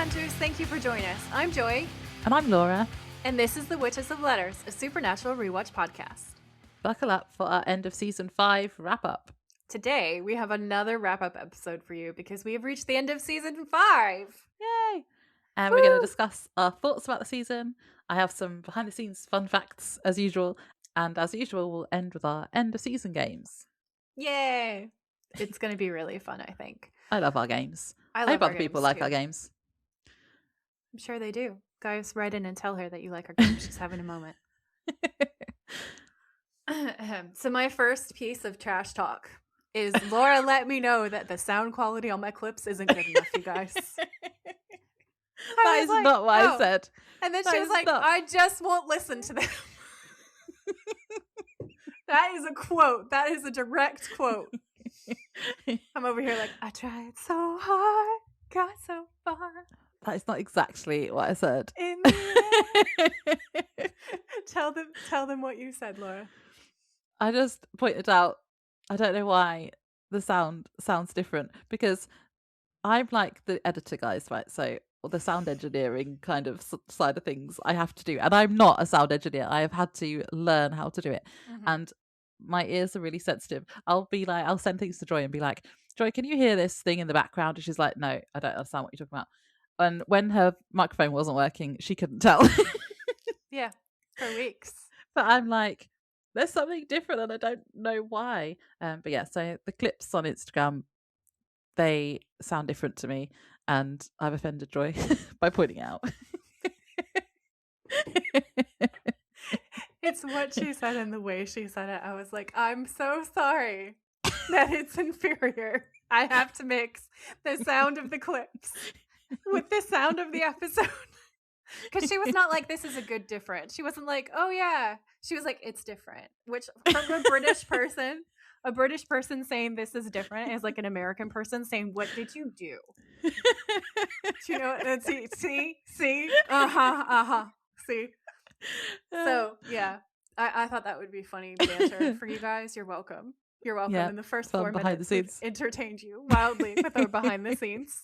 Hunters, thank you for joining us. I'm Joy. And I'm Laura. And this is The Witches of Letters, a supernatural rewatch podcast. Buckle up for our end of season 5 wrap-up. Today, we have another wrap-up episode for you because we have reached the end of season 5. Yay! And we're going to discuss our thoughts about the season. I have some behind-the-scenes fun facts, as usual. And as usual, we'll end with our end-of-season games. Yay! It's going to be really fun, I think. I love our games. I hope other people like our games. I'm sure they do. Guys, write in and tell her that you like our games. She's having a moment. So my first piece of trash talk is Laura let me know that the sound quality on my clips isn't good enough, you guys. That is like, not what I said. And then she was like, I just won't listen to them. That is a quote. That is a direct quote. I'm over here like, I tried so hard, got so far. That is not exactly what I said. In the end. Tell them what you said, Laura. I just pointed out, I don't know why the sound sounds different, because I'm like the editor, guys, right? So the sound engineering kind of side of things I have to do. And I'm not a sound engineer. I have had to learn how to do it. Mm-hmm. And my ears are really sensitive. I'll send things to Joy and be like, Joy, can you hear this thing in the background? And she's like, no, I don't understand what you're talking about. And when her microphone wasn't working, she couldn't tell. Yeah, for weeks. But I'm like, there's something different and I don't know why. But yeah, so the clips on Instagram, they sound different to me. And I've offended Joy by pointing out. It's what she said and the way she said it. I was like, I'm so sorry that it's inferior. I have to mix the sound of the clips with the sound of the episode. Because she was not like, this is a good different. She wasn't like, oh yeah. She was like, it's different. Which from a British person saying this is different is like an American person saying, what did you do? You know, and see, see, see, see. So yeah, I thought that would be funny banter for you guys. You're welcome. You're welcome. Yeah, in the first 4 minutes, we've entertained you wildly with our behind the scenes.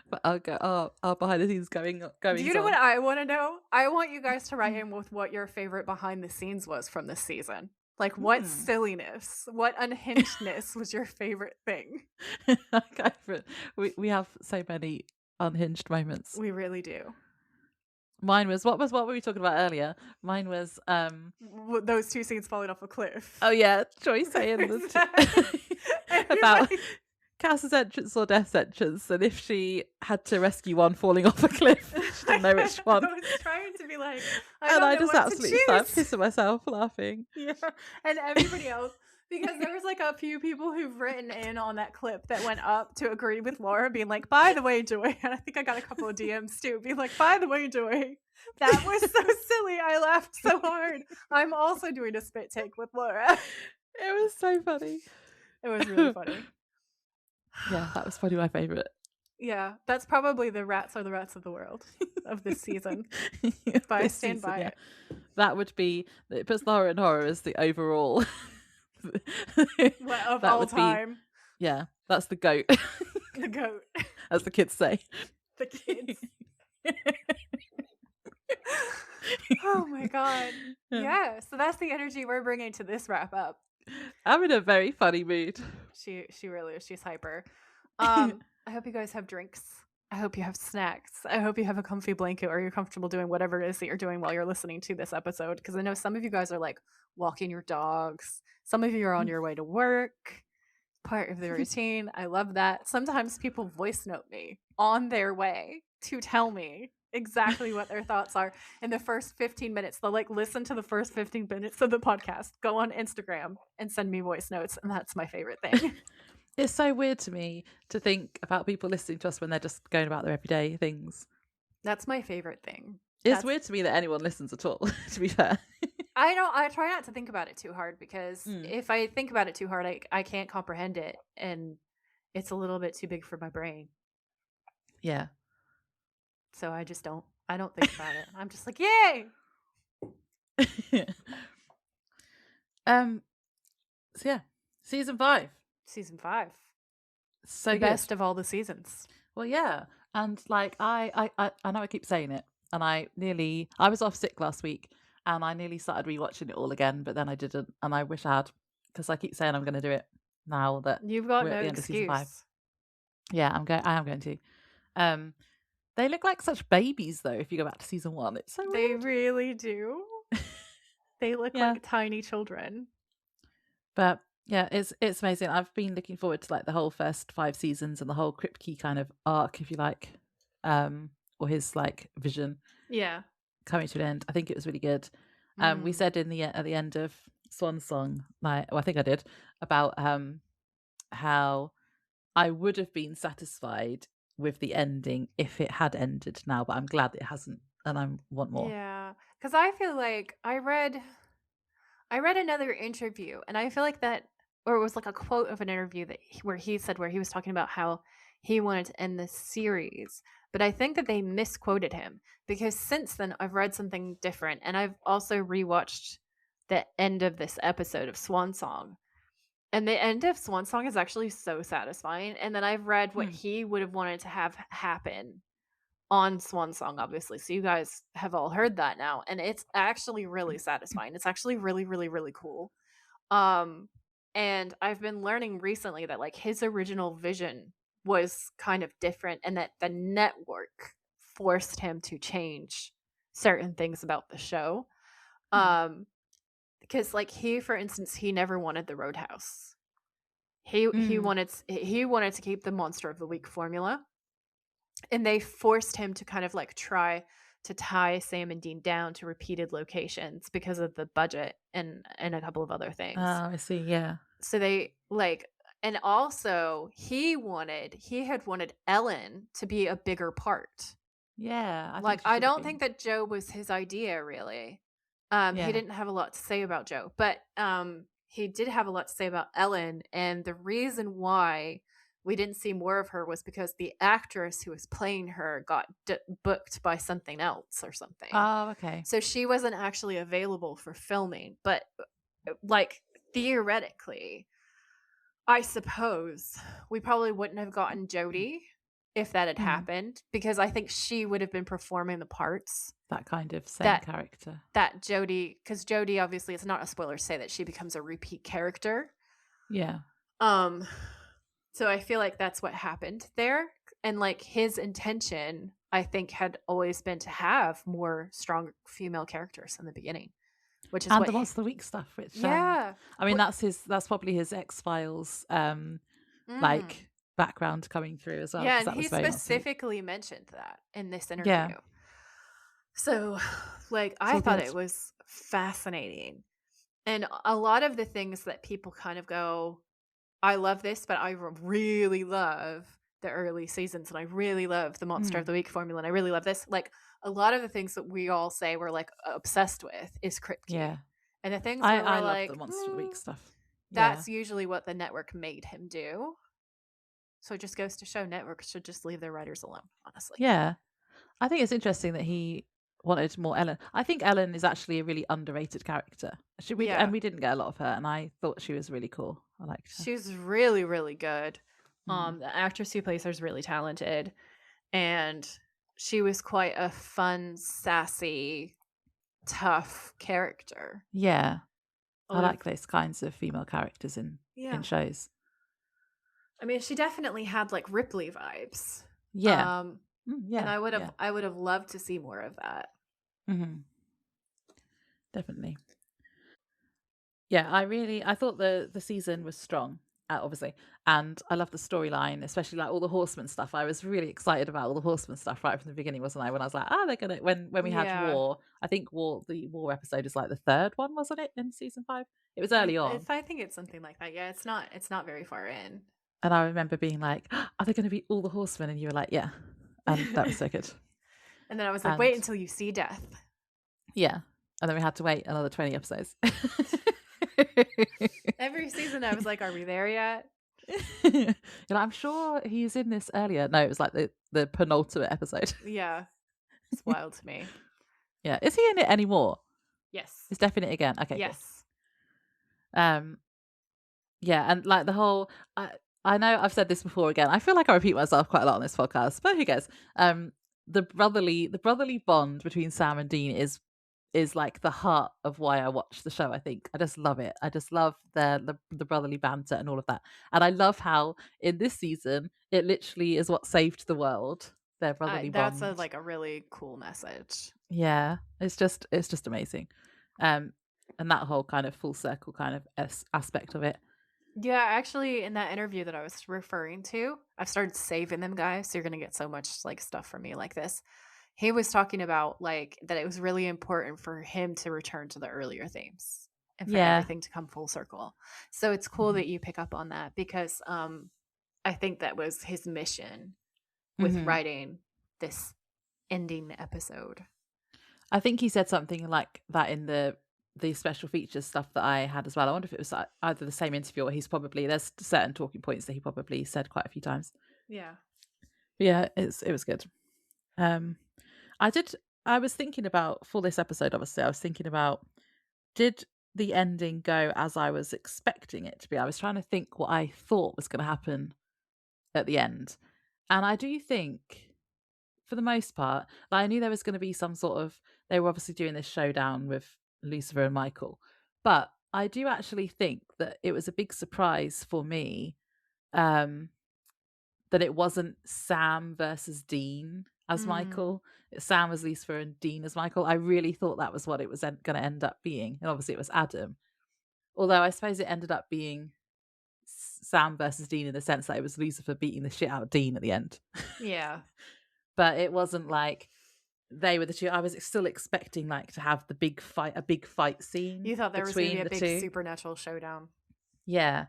But I'll go our behind the scenes going. Do you know what I want to know? I want you guys to write in with what your favorite behind the scenes was from this season. Like what silliness, what unhingedness was your favorite thing? We have so many unhinged moments. We really do. Mine was what were we talking about earlier? Mine was those two scenes falling off a cliff. Oh yeah, Joy saying about Cass's entrance or Death's entrance, and if she had to rescue one falling off a cliff, she didn't know which one. I was trying to be like, I just absolutely started pissing myself laughing. Yeah, and everybody else, because there was like a few people who've written in on that clip that went up to agree with Laura, being like, by the way, Joy, and I think I got a couple of DMs too, being like, by the way, Joy, that was so silly. I laughed so hard. I'm also doing a spit take with Laura. It was so funny. It was really funny. Yeah, that was probably my favorite. Yeah, that's probably the rats are the rats of the world of this season. But I stand by it. That would be, it puts Laura in horror as the overall. Of all time. Yeah, that's the goat. The goat. As the kids say. The kids. Oh my god. Yeah, so that's the energy we're bringing to this wrap up. I'm in a very funny mood. She really is. She's hyper. I hope you guys have drinks. I hope you have snacks. I hope you have a comfy blanket or you're comfortable doing whatever it is that you're doing while you're listening to this episode. Because I know some of you guys are like walking your dogs. Some of you are on your way to work. Part of the routine. I love that. Sometimes people voice note me on their way to tell me exactly what their thoughts are in the first 15 minutes. They'll like listen to the first 15 minutes of the podcast, go on Instagram and send me voice notes. And that's my favorite thing. It's so weird to me to think about people listening to us when they're just going about their everyday things. That's my favorite thing. It's weird to me that anyone listens at all, to be fair. I try not to think about it too hard because if I think about it too hard, I can't comprehend it. And it's a little bit too big for my brain. Yeah. So I don't think about it. I'm just like, yay! So yeah, season 5. Season 5. So the good. best of all the seasons. Well, yeah. And like I know I keep saying it, and I was off sick last week, and I nearly started rewatching it all again, but then I didn't, and I wish I had, because I keep saying I'm going to do it now that You've got we're no at the end of season 5. excuse. Yeah, I am going to. Um, they look like such babies though. If you go back to season 1, it's so They weird. really do. They look Yeah. like tiny children. But yeah, it's amazing. I've been looking forward to like the whole first 5 seasons and the whole Kripke kind of arc, if you like, or his like vision Yeah. coming to an end. I think it was really good. We said at the end of Swan Song, like, well, I think I did, about how I would have been satisfied with the ending if it had ended now, but I'm glad it hasn't, and I want more. Yeah, because I feel like I read another interview, and I feel like that, or it was like a quote of an interview where he said, where he was talking about how he wanted to end this series, but I think that they misquoted him, because since then I've read something different, and I've also rewatched the end of this episode of Swan Song. And the end of Swan Song is actually so satisfying. And then I've read what he would have wanted to have happen on Swan Song, obviously. So you guys have all heard that now. And it's actually really satisfying. It's actually really, really, really cool. And I've been learning recently that like his original vision was kind of different, and that the network forced him to change certain things about the show. Because like he, for instance, he never wanted the Roadhouse. He wanted to keep the Monster of the Week formula, and they forced him to kind of like try to tie Sam and Dean down to repeated locations because of the budget and a couple of other things. I see. Yeah. So they like, and also he had wanted Ellen to be a bigger part. Yeah. I don't think that Joe was his idea, really. He didn't have a lot to say about Joe, but he did have a lot to say about Ellen, and the reason why we didn't see more of her was because the actress who was playing her got booked by something else or something. Oh, okay. So she wasn't actually available for filming, but like theoretically, I suppose we probably wouldn't have gotten Jodie if that had happened, because I think she would have been performing the parts. That kind of same character. That Jodie, because Jodie, obviously, it's not a spoiler to say that she becomes a repeat character. Yeah. So I feel like that's what happened there. And like his intention, I think, had always been to have more strong female characters in the beginning. Which is and the Monster of the Week stuff, which I mean that's probably his X-Files like background coming through as well. Yeah, and he specifically mentioned that in this interview. Yeah. So like I thought it was fascinating. And a lot of the things that people kind of go, I love this, but I really love the early seasons, and I really love the Monster of the Week formula, and I really love this. Like a lot of the things that we all say we're like obsessed with is Kripke. Yeah. And the things I love like the Monster of the Week stuff. That's usually what the network made him do. So it just goes to show networks should just leave their writers alone, honestly. Yeah. I think it's interesting that he wanted more Ellen. I think Ellen is actually a really underrated character. And we didn't get a lot of her, and I thought she was really cool. I liked her. She was really, really good. The actress who plays her is really talented, and she was quite a fun, sassy, tough character. Yeah. I like those kinds of female characters in shows. I mean, she definitely had like Ripley vibes. Yeah. And I would have loved to see more of that. Definitely. Yeah, I thought the season was strong, obviously, and I love the storyline, especially like all the Horseman stuff. I was really excited about all the Horseman stuff right from the beginning, wasn't I? When I was like, they're gonna when we had War. I think the War episode is like the third one, wasn't it, in season 5? It was early on. I think it's something like that. Yeah, it's not very far in. And I remember being like, are they going to be all the Horsemen? And you were like, yeah. And that was so good. And then I was like, wait until you see death. Yeah. And then we had to wait another 20 episodes. Every season I was like, are we there yet? I'm sure he's in this earlier. No, it was like the penultimate episode. Yeah. It's wild to me. Yeah. Is he in it anymore? Yes. He's definitely again. Okay. Yes. Cool. Yeah, and like the whole I know I've said this before again. I feel like I repeat myself quite a lot on this podcast, but who cares? The brotherly bond between Sam and Dean is like the heart of why I watch the show. I think I just love it. I just love the brotherly banter and all of that. And I love how in this season it literally is what saved the world. Their brotherly That's bond. like a really cool message. Yeah, it's just amazing. And that whole kind of full circle kind of aspect of it. Yeah, actually, in that interview that I was referring to, I've started saving them, guys. So you're gonna get so much like stuff from me like this. He was talking about like that it was really important for him to return to the earlier themes and for Yeah. everything to come full circle. So it's cool that you pick up on that because I think that was his mission with writing this ending episode. I think he said something like that in the special features stuff that I had as well. I wonder if it was either the same interview or there's certain talking points that he probably said quite a few times. Yeah. But yeah, it was good. I was thinking about, for this episode, obviously, I was thinking about, did the ending go as I was expecting it to be? I was trying to think what I thought was going to happen at the end. And I do think, for the most part, like I knew there was going to be some sort of, they were obviously doing this showdown with Lucifer and Michael. But I do actually think that it was a big surprise for me that it wasn't Sam versus Dean as Michael. Sam as Lucifer and Dean as Michael. I really thought that was what it was going to end up being. And obviously it was Adam. Although I suppose it ended up being Sam versus Dean in the sense that it was Lucifer beating the shit out of Dean at the end. Yeah. But it wasn't like they were the two. I was still expecting like to have a big fight scene. You thought there was going to be a big supernatural showdown. Yeah.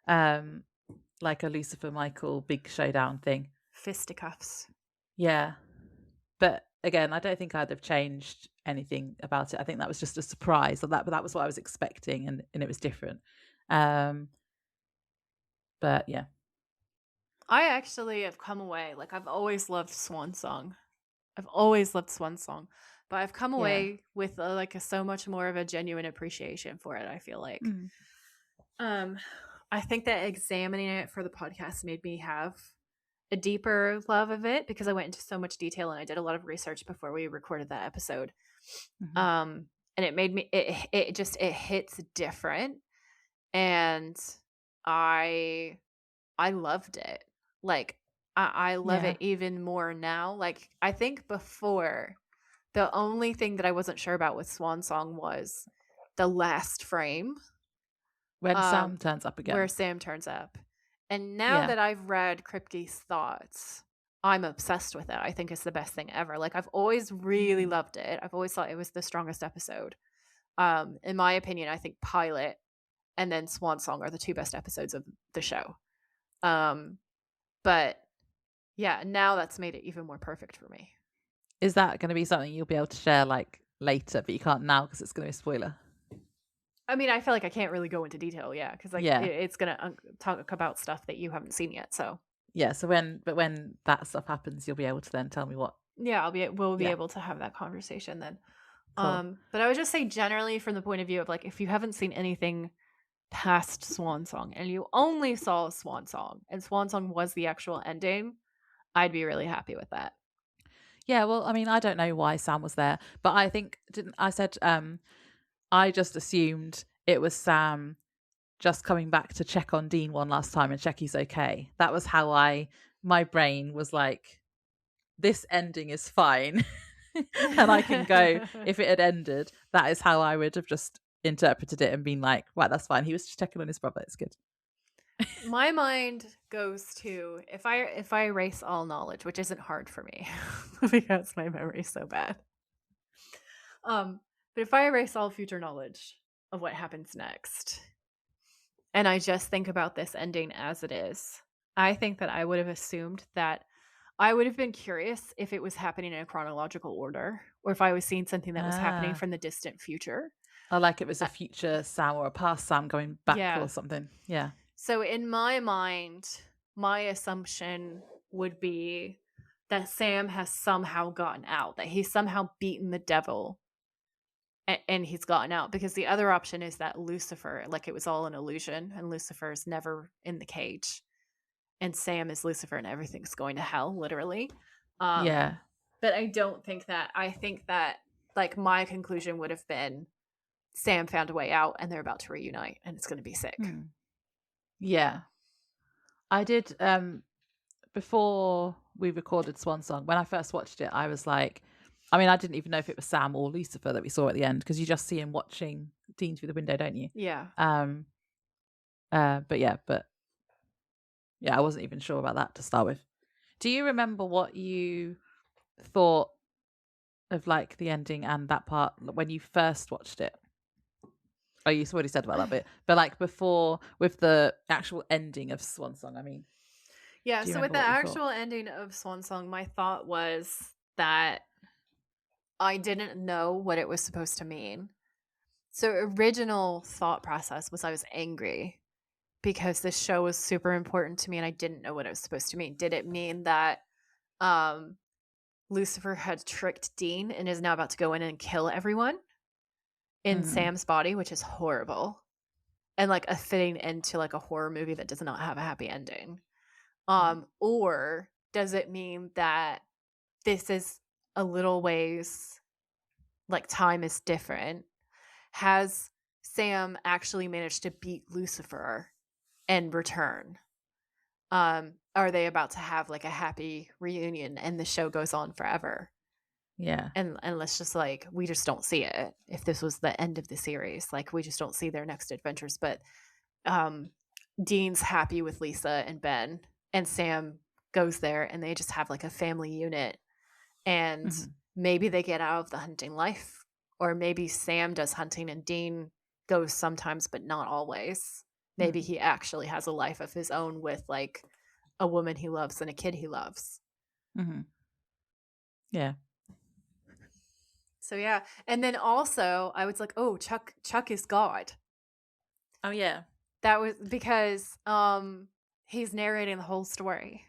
Like a Lucifer Michael big showdown thing. Fisticuffs. Yeah. But again, I don't think I'd have changed anything about it. I think that was just a surprise. But that was what I was expecting, and it was different. But yeah. I actually have come away, like I've always loved Swan Song. But I've come away with so much more of a genuine appreciation for it, I feel like. I think that examining it for the podcast made me have a deeper love of it because I went into so much detail and I did a lot of research before we recorded that episode. And it made me it hits different, and I loved it. Like I love it even more now. Like I think before, the only thing that I wasn't sure about with Swan Song was the last frame. When Sam turns up again. Where Sam turns up. And now that I've read Kripke's thoughts, I'm obsessed with it. I think it's the best thing ever. Like I've always really loved it. I've always thought it was the strongest episode. In my opinion, I think Pilot and then Swan Song are the two best episodes of the show. But yeah, now that's made it even more perfect for me. Is that going to be something you'll be able to share like later, but you can't now because it's going to be a spoiler? I mean, I feel like I can't really go into detail, because it's going to talk about stuff that you haven't seen yet. So yeah, so when that stuff happens, you'll be able to then tell me what. Yeah, we'll be able to have that conversation then. Cool. But I would just say generally from the point of view of like if you haven't seen anything past Swan Song and you only saw Swan Song and Swan Song was the actual ending, I'd be really happy with that. Yeah, well, I mean, I don't know why Sam was there, but I think I just assumed it was Sam just coming back to check on Dean one last time and check he's okay. That was how my brain was like, this ending is fine. And I can go, if it had ended, that is how I would have just interpreted it and been like, right, that's fine. He was just checking on his brother. It's good. My mind goes to if I erase all knowledge, which isn't hard for me because my memory is so bad. But if I erase all future knowledge of what happens next, and I just think about this ending as it is, I think that I would have assumed that I would have been curious if it was happening in a chronological order or if I was seeing something that was happening from the distant future. Or like it was a future Sam or a past Sam going back or something. Yeah. So in my mind, my assumption would be that Sam has somehow gotten out, that he's somehow beaten the devil and he's gotten out, because the other option is that Lucifer, like it was all an illusion and Lucifer's never in the cage. and Sam is Lucifer and everything's going to hell, literally. Yeah. But I don't think that. I think that like my conclusion would have been Sam found a way out and they're about to reunite and it's going to be sick. Yeah. I did before we recorded Swan Song, when I first watched it, I was like, I mean, I didn't even know if it was Sam or Lucifer that we saw at the end, because you just see him watching Dean through the window, don't you? Yeah. But yeah, I wasn't even sure about that to start with. Do you remember what you thought of like the ending and that part when you first watched it? Oh, you already said about that bit, but like before, with the actual ending of Swan Song, I mean. Yeah, so with the actual ending of Swan Song, my thought was that I didn't know what it was supposed to mean. So original thought process was I was angry because this show was super important to me and I didn't know what it was supposed to mean. Did it mean that Lucifer had tricked Dean and is now about to go in and kill everyone in Sam's body, which is horrible, and like a fitting end to like a horror movie that does not have a happy ending? Or does it mean that this is a little ways, like time is different? Has Sam actually managed to beat Lucifer and return? Are they about to have like a happy reunion and the show goes on forever? Yeah. And let's just like, we just don't see it. If this was the end of the series, like we just don't see their next adventures. But Dean's happy with Lisa and Ben, and Sam goes there and they just have like a family unit, and maybe they get out of the hunting life, or maybe Sam does hunting and Dean goes sometimes but not always. Maybe he actually has a life of his own with like a woman he loves and a kid he loves. Yeah. So yeah, and then also I was like, oh, Chuck is God. Oh yeah. That was because he's narrating the whole story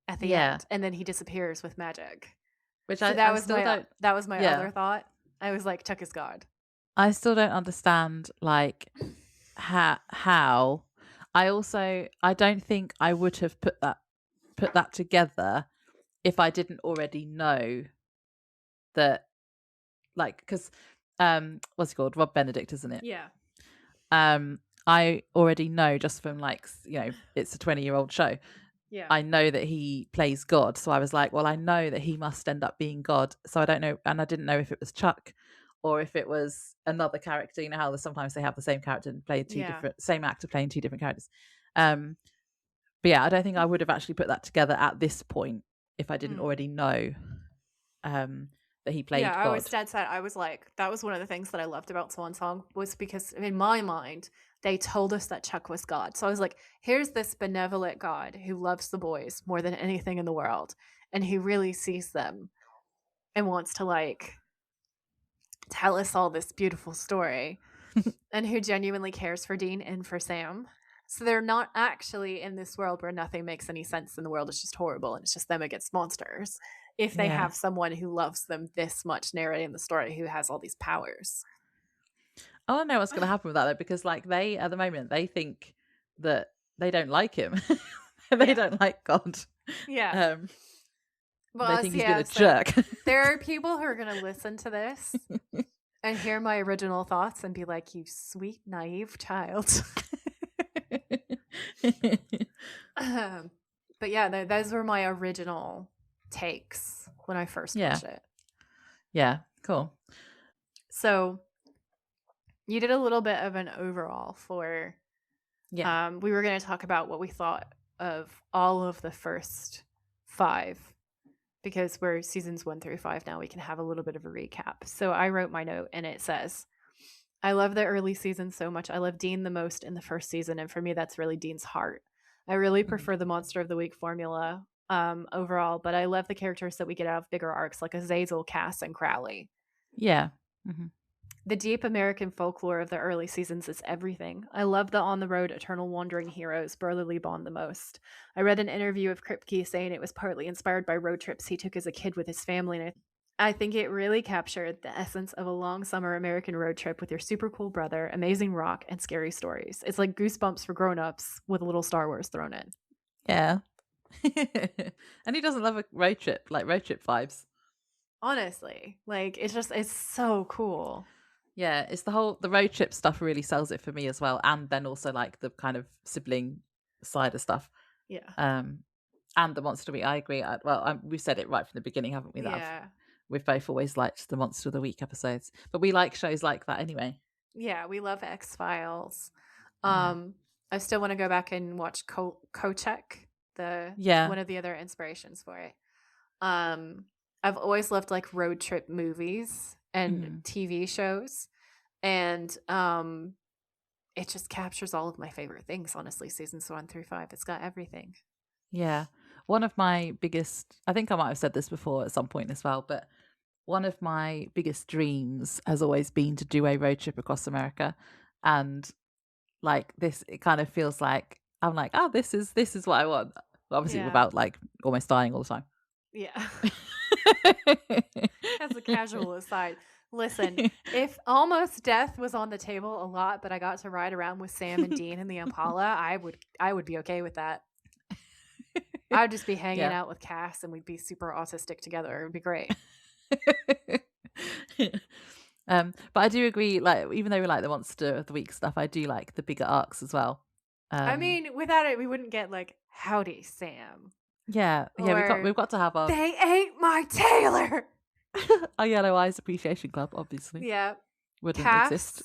at the end, and then he disappears with magic. Which that was my other thought. I was like, Chuck is God. I still don't understand like how. I don't think I would have put that together if I didn't already know that, like, because what's it called, Rob Benedict, isn't it? Yeah. I already know just from like, it's a 20-year-old show. Yeah. I know that he plays God, so I was like, well, I know that he must end up being God. So I don't know, and I didn't know if it was Chuck or if it was another character. You know how sometimes they have the same character and play same actor playing two different characters. But yeah, I don't think I would have actually put that together at this point if I didn't already know that he played God. I was dead set. I was like, that was one of the things that I loved about Swan Song, was because in my mind they told us that Chuck was God. So I was like, here's this benevolent God who loves the boys more than anything in the world, and he really sees them and wants to like tell us all this beautiful story, and who genuinely cares for Dean and for Sam. So they're not actually in this world where nothing makes any sense and the world is just horrible and it's just them against monsters. If they have someone who loves them this much narrating the story, who has all these powers. I don't know what's going to happen with that though, because like they, at the moment, they think that they don't like him. They don't like God. Yeah. Well, they think he's been a jerk. There are people who are going to listen to this and hear my original thoughts and be like, you sweet, naive child. But yeah, those were my original takes when I first watched it. Yeah, cool. So you did a little bit of an overall for we were going to talk about what we thought of all of the first 5, because we're seasons 1 through 5 now. We can have a little bit of a recap. So I wrote my note and it says, I love the early seasons so much. I love Dean the most in the first season, and for me that's really Dean's heart. I really prefer the Monster of the Week formula overall, but I love the characters that we get out of bigger arcs like Azazel, Cass, and Crowley. Yeah. The deep American folklore of the early seasons is everything. I love the on-the-road, eternal wandering heroes, brotherly bond the most. I read an interview of Kripke saying it was partly inspired by road trips he took as a kid with his family, and I think it really captured the essence of a long summer American road trip with your super cool brother, amazing rock, and scary stories. It's like Goosebumps for grown-ups with a little Star Wars thrown in. Yeah, And he doesn't love a road trip, like road trip vibes. Honestly, like it's so cool. Yeah, it's the road trip stuff really sells it for me as well, and then also like the kind of sibling side of stuff. Yeah. And the monster week. I agree. We've said it right from the beginning, haven't we? Yeah. We've both always liked the monster of the week episodes, but we like shows like that anyway. Yeah, we love X-Files. Yeah. I still want to go back and watch Kochek, one of the other inspirations for it. I've always loved like road trip movies and TV shows, and it just captures all of my favorite things. Honestly, seasons 1 through 5, it's got everything. Yeah, one of my biggest, I think I might have said this before at some point as well, but one of my biggest dreams has always been to do a road trip across America. And like this, it kind of feels like I'm like, oh, this is what I want. Obviously, without like almost dying all the time. Yeah. As a casual aside, listen, if almost death was on the table a lot, but I got to ride around with Sam and Dean in the Impala, I would be okay with that. I would just be hanging out with Cass, and we'd be super autistic together. It would be great. But I do agree, like even though we like the monster of the week stuff, I do like the bigger arcs as well. I mean, without it, we wouldn't get like Howdy Sam. Yeah, we've got to have our They ate my tailor. Our Yellow Eyes Appreciation Club, obviously. Yeah, wouldn't exist.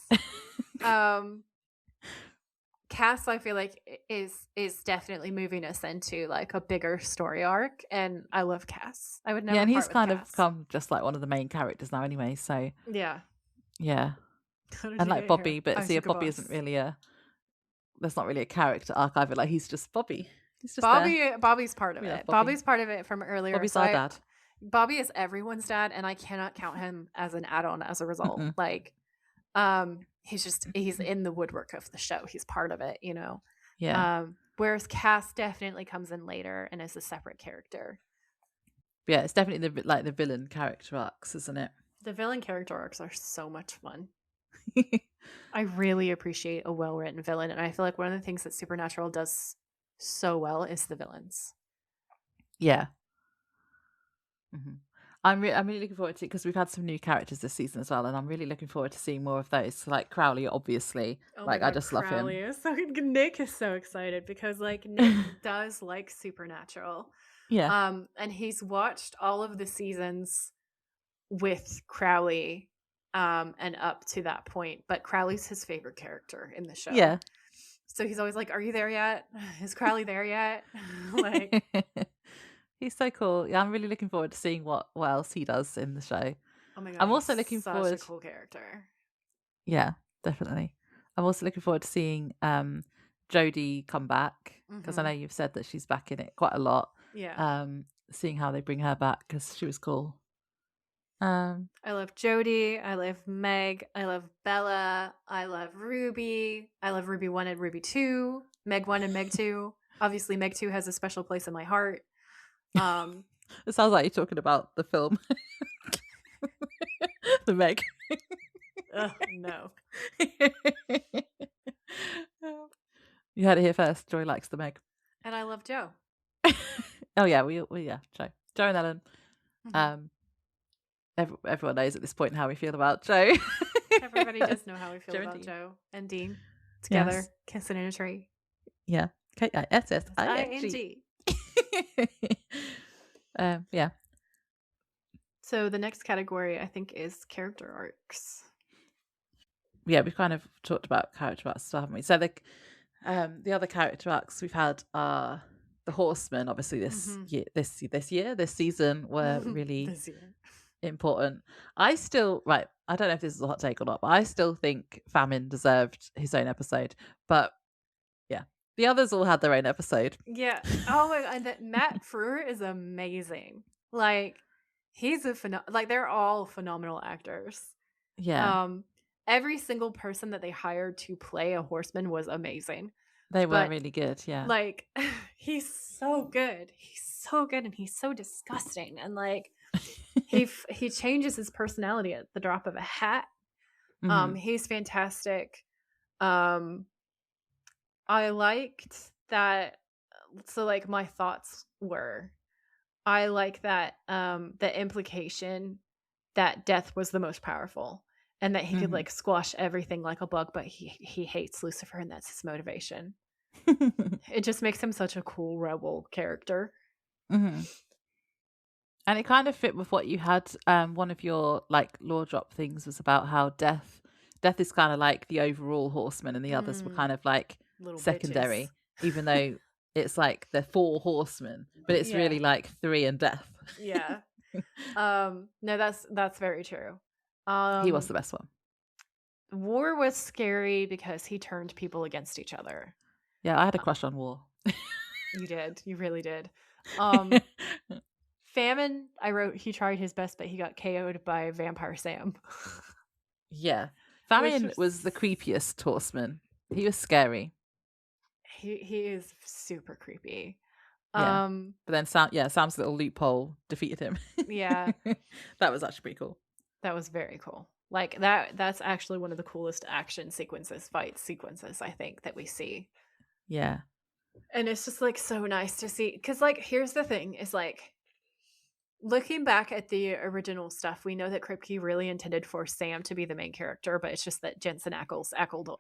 Cass, I feel like is definitely moving us into like a bigger story arc, and I love Cass. I would never. Yeah, and he's kind of become just like one of the main characters now, anyway. So yeah. And like Bobby, but see, Bobby isn't really there's not really a character arc either. Like he's just Bobby. He's just Bobby's part of it. Bobby's part of it from earlier. Bobby's our dad. Bobby is everyone's dad, and I cannot count him as an add-on as a result. Like, he's in the woodwork of the show. He's part of it, you know. Yeah. Whereas Cass definitely comes in later and is a separate character. Yeah, it's definitely the villain character arcs, isn't it? The villain character arcs are so much fun. I really appreciate a well-written villain, and I feel like one of the things that Supernatural does so well is the villains. Yeah. I'm really looking forward to it because we've had some new characters this season as well, and I'm really looking forward to seeing more of those. So, like Crowley, obviously, I just love him. Nick is so excited because like Nick does like Supernatural. Yeah. And he's watched all of the seasons with Crowley, and up to that point. But Crowley's his favorite character in the show. Yeah. So he's always like, "Are you there yet? Is Crowley there yet?" Like. He's so cool. Yeah, I'm really looking forward to seeing what else he does in the show. Oh my god! I'm also looking forward. Such a cool character. Yeah, definitely. I'm also looking forward to seeing Jodie come back because I know you've said that she's back in it quite a lot. Yeah. Seeing how they bring her back because she was cool. I love Jodie. I love Meg. I love Bella. I love Ruby. I love Ruby 1 and Ruby 2. Meg 1 and Meg 2. Obviously, Meg 2 has a special place in my heart. It sounds like you're talking about the film. The Meg. No. You heard it here first. Joy likes the Meg. And I love Joe. Oh yeah, we Joe and Ellen. Everyone knows at this point how we feel about Joe. Everybody does know how we feel about Joe and Dean together, kissing in a tree. Yeah. K-I-S-S-I-N-G. Yeah. So the next category I think is character arcs. Yeah, we've kind of talked about character arcs, haven't we? So the other character arcs we've had are the Horsemen. Obviously, this season were really important. I don't know if this is a hot take or not, but I still think Famine deserved his own episode. But yeah, the others all had their own episode. Yeah. Oh my god, and Matt Frewer is amazing. Like he's they're all phenomenal actors. Yeah. Every single person that they hired to play a horseman was amazing. They were really good, yeah. Like he's so good. He's so good and he's so disgusting. And like he changes his personality at the drop of a hat. He's fantastic. I liked that so like my thoughts were, I like that the implication that death was the most powerful and that he could like squash everything like a bug, but he hates Lucifer and that's his motivation. It just makes him such a cool rebel character. And it kind of fit with what you had. One of your like lore drop things was about how death is kind of like the overall horseman, and the others were kind of like Little secondary, bitches. even though it's like they're 4 horsemen, but it's really like 3 and death. Yeah. No, that's very true. He was the best one. War was scary because he turned people against each other. Yeah, I had a crush on War. You did. You really did. Famine, I wrote he tried his best, but he got KO'd by Vampire Sam. Yeah. Fireman was the creepiest horseman. He was scary. He is super creepy. Yeah. But then Sam's little loophole defeated him. Yeah. That was actually pretty cool. That was very cool. Like that's actually one of the coolest action sequences, fight sequences, I think, that we see. Yeah. And it's just like so nice to see, because like here's the thing, is like looking back at the original stuff, we know that Kripke really intended for Sam to be the main character, but it's just that Jensen Ackles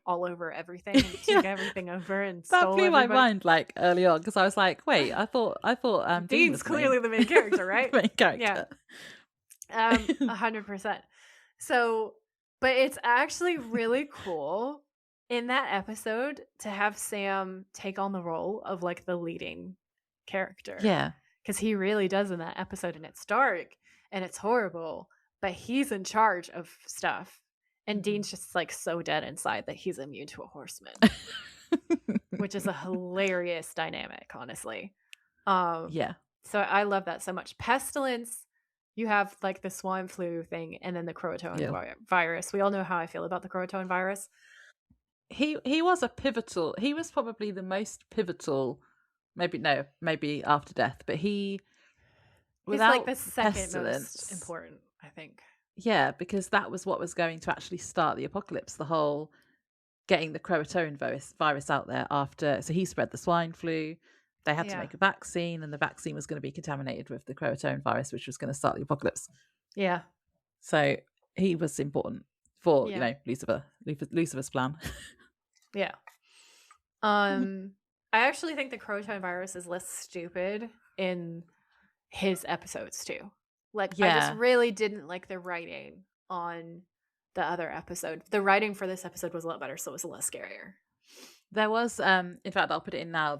all over everything and took everything over and that stole blew everybody. my mind like early on, because I was like, wait, I thought Dean's clearly the main character, right? Main character. Yeah. 100%. So, but it's actually really cool in that episode to have Sam take on the role of like the leading character. Yeah. Because he really does in that episode, and it's dark and it's horrible, but he's in charge of stuff. And Dean's just like so dead inside that he's immune to a horseman, which is a hilarious dynamic, honestly. Yeah. So I love that so much. Pestilence, you have like the swine flu thing, and then the Croatoan virus. We all know how I feel about the Croatoan virus. He was he was probably the most pivotal. Maybe after death, but he's like the second most important, I think. Yeah, because that was what was going to actually start the apocalypse, the whole getting the Croatoan virus out there after. So he spread the swine flu. They had to make a vaccine, and the vaccine was going to be contaminated with the Croatoan virus, which was going to start the apocalypse. Yeah. So he was important for, Lucifer's plan. Yeah. I actually think the Croatoan virus is less stupid in his episodes too. Like, I just really didn't like the writing on the other episode. The writing for this episode was a lot better, so it was a lot scarier. There was, in fact, I'll put it in now,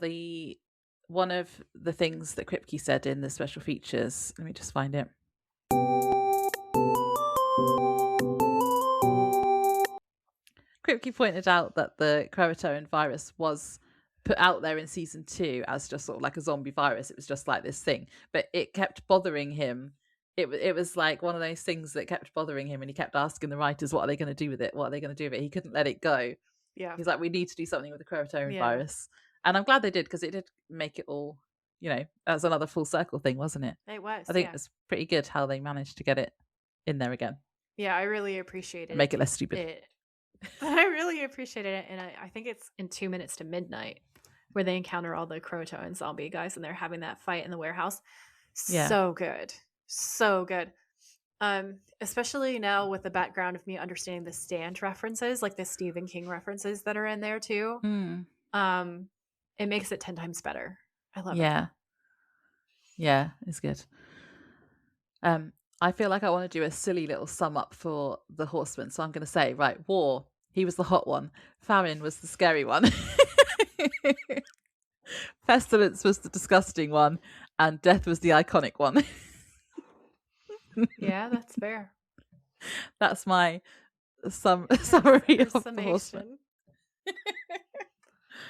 one of the things that Kripke said in the special features. Let me just find it. Kripke pointed out that the Croatoan virus was put out there in season 2 as just sort of like a zombie virus. It was just like this thing, but it kept bothering him. It was like one of those things that kept bothering him, and he kept asking the writers, what are they going to do with it? What are they going to do with it? He couldn't let it go. Yeah. He's like, we need to do something with the Croatoan virus. And I'm glad they did, because it did make it all, as another full circle thing, wasn't it? It was. I think it's pretty good how they managed to get it in there again. Yeah, I really appreciated it. Make it less stupid. I really appreciated it, and I think it's in 2 Minutes to Midnight where they encounter all the Croatoan zombie guys, and they're having that fight in the warehouse. So good. So good. Especially now with the background of me understanding the Stand references, like the Stephen King references that are in there too. It makes it 10 times better. I love it. Yeah, it's good. I feel like I want to do a silly little sum up for the horsemen. So I'm going to say, right, War, he was the hot one. Famine was the scary one. Pestilence was the disgusting one. And Death was the iconic one. Yeah, that's fair. That's my summary of the horsemen.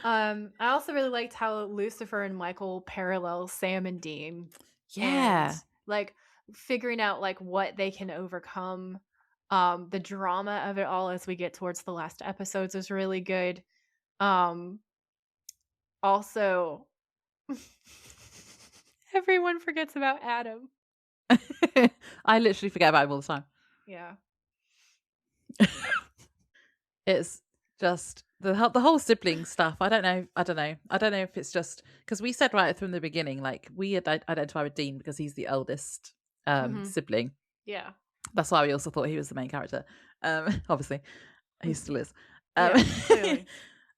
I also really liked how Lucifer and Michael parallel Sam and Dean. Yeah. And, like, figuring out like what they can overcome. The drama of it all as we get towards the last episodes is really good. Also, everyone forgets about Adam. I literally forget about him all the time. Yeah. It's just the whole sibling stuff. I don't know. I don't know if it's just because we said right from the beginning, like we identify with Dean because he's the eldest Mm-hmm. sibling. Yeah. That's why we also thought he was the main character. Obviously, he still is. Yeah, clearly.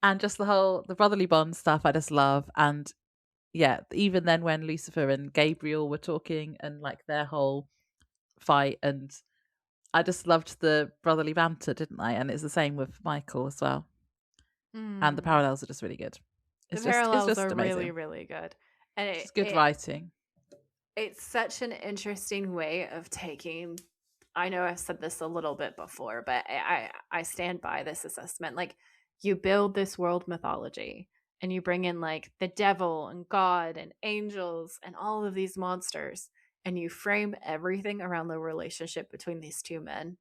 And just the brotherly bond stuff, I just love. And yeah, even then when Lucifer and Gabriel were talking and like their whole fight, and I just loved the brotherly banter, didn't I? And it's the same with Michael as well. And the Mm. parallels are just really good. The It's parallels just are really, amazing. really good. And It's just good writing. it's such an interesting way of taking. I know I've said this a little bit before, but I stand by this assessment. Like, you build this world mythology and you bring in like the devil and God and angels and all of these monsters, and you frame everything around the relationship between these two men.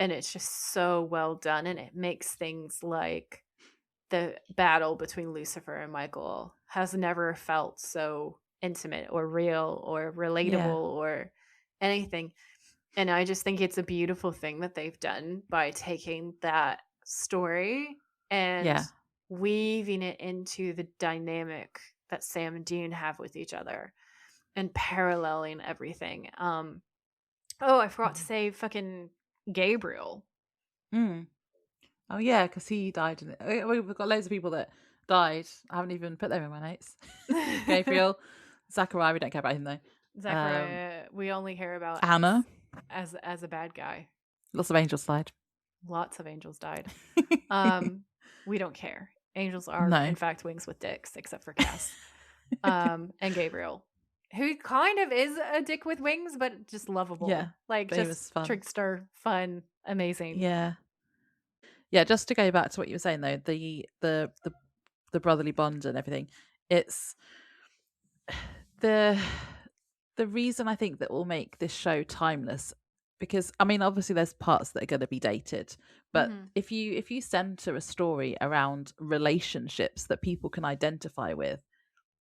And it's just so well done, and it makes things like the battle between Lucifer and Michael has never felt so intimate or real or Yeah. relatable or anything. And I just think it's a beautiful thing that they've done by taking that story and Yeah. weaving it into the dynamic that Sam and Dean have with each other and paralleling everything. Oh, I forgot to say fucking Gabriel. Mm. Oh yeah, because he died in it. We've got loads of people that died. I haven't even put them in my notes. Gabriel, Zachariah, we don't care about him though. Zachariah, we only hear about Anna, as a bad guy. lots of angels died. Lots of angels died. We don't care. Angels are No. in fact wings with dicks, except for Cass. And Gabriel, who kind of is a dick with wings, but just lovable. Yeah, Like but he was just fun. trickster, fun, amazing. Yeah. Yeah, just to go back to what you were saying though, the brotherly bond and everything. It's the reason I think that will make this show timeless, because I mean obviously there's parts that are going to be dated, but Mhm. if you center a story around relationships that people can identify with,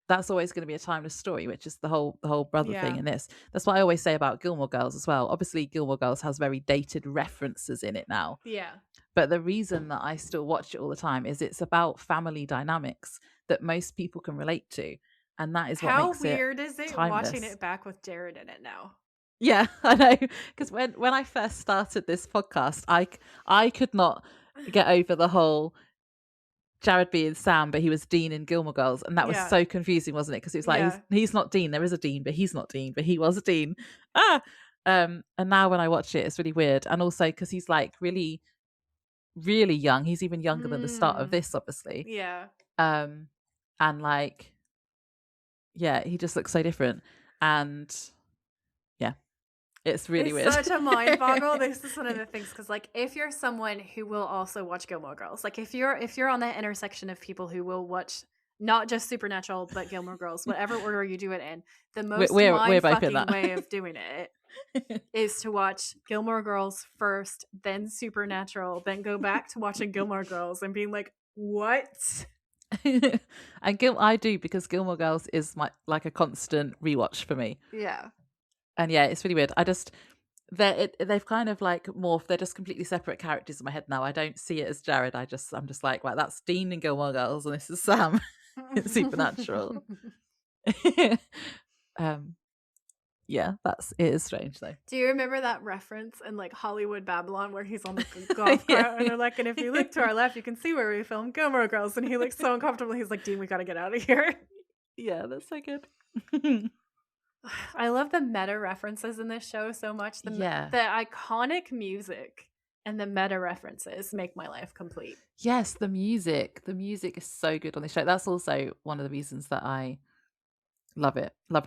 that's always going to be a timeless story, which is the whole brother thing Yeah. in this. That's what I always say about Gilmore Girls as well. Obviously Gilmore Girls has very dated references in it now, Yeah. but the reason that I still watch it all the time is it's about family dynamics that most people can relate to, and that is what How makes it weird is it watching timeless. it back with Jared in it now? Yeah, I know. Because when I first started this podcast, I could not get over the whole Jared being Sam, but he was Dean in Gilmore Girls, and that was Yeah. so confusing, wasn't it? Because it was like Yeah. he's not Dean. There is a Dean, but he's not Dean, but he was a Dean. And now when I watch it, it's really weird, and also because he's like really, really young. He's even younger than the start of this, obviously. Yeah. And like, yeah, he just looks so different, and yeah, it's really It's weird. such a mind boggle. This is one of the things, because like if you're someone who will also watch Gilmore Girls, like if you're on that intersection of people who will watch not just Supernatural but Gilmore Girls, whatever order you do it in, the most we're mind both in fucking that way of doing it is to watch Gilmore Girls first, then Supernatural, then go back to watching Gilmore Girls and being like, what? And I do, because Gilmore Girls is like a constant rewatch for me. Yeah. And yeah, it's really weird. I just they've kind of like morphed. They're just completely separate characters in my head now. I don't see it as Jared. I'm just like, right, that's Dean in Gilmore Girls, and this is Sam in Supernatural. Yeah, it is strange though. Do you remember that reference in like Hollywood Babylon where he's on the golf cart and they're like, and if you look to our left, you can see where we filmed Gilmore Girls, and he looks so uncomfortable. He's like, Dean, we gotta get out of here. Yeah, that's so good. I love the meta references in this show so much. The iconic music and the meta references make my life complete. Yes, the music is so good on this show. That's also one of the reasons that I loved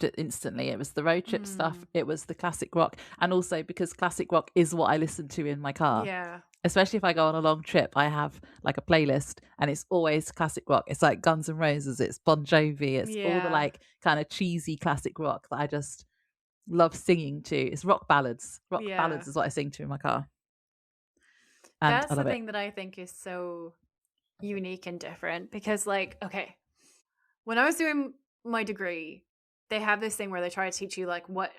it instantly. It was the road trip stuff, it was the classic rock, and also because classic rock is what I listen to in my car. Yeah. Especially if I go on a long trip, I have like a playlist and it's always classic rock. It's like Guns N' Roses, it's Bon Jovi, it's all the like kind of cheesy classic rock that I just love singing to. It's rock ballads. Ballads is what I sing to in my car. And that's the thing that I think is so unique and different, because like, okay, when I was doing my degree, they have this thing where they try to teach you like what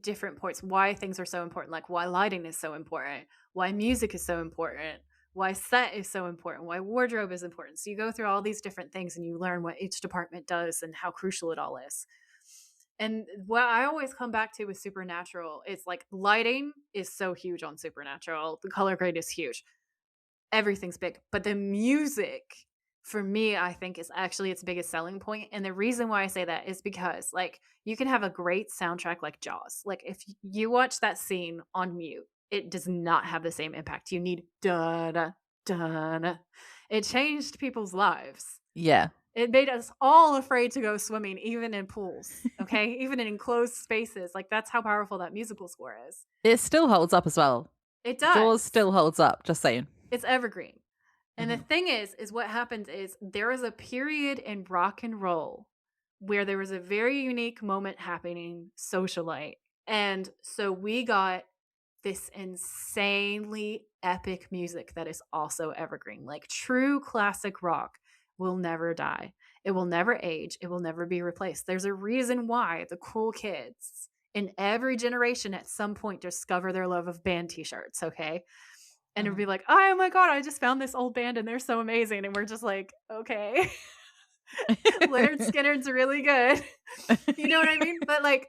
different points, why things are so important, like why lighting is so important, why music is so important, why set is so important, why wardrobe is important. So you go through all these different things and you learn what each department does and how crucial it all is. And what I always come back to with Supernatural is like lighting is so huge on Supernatural. The color grade is huge. Everything's big. But the music, for me, I think is actually its biggest selling point. And the reason why I say that is because like you can have a great soundtrack like Jaws. Like if you watch that scene on mute, it does not have the same impact. You need da da. It changed people's lives. Yeah. It made us all afraid to go swimming, even in pools, okay? Even in enclosed spaces. Like, that's how powerful that musical score is. It still holds up as well. It does. Jaws still holds up, just saying. It's evergreen. And the thing is what happens is there was a period in rock and roll where there was a very unique moment happening, socialite. And so we got this insanely epic music that is also evergreen. Like, true classic rock will never die. It will never age. It will never be replaced. There's a reason why the cool kids in every generation at some point discover their love of band t-shirts, okay? And it'll be like, oh my God, I just found this old band and they're so amazing. And we're just like, okay. Leonard Skinner's really good. You know what I mean? But like,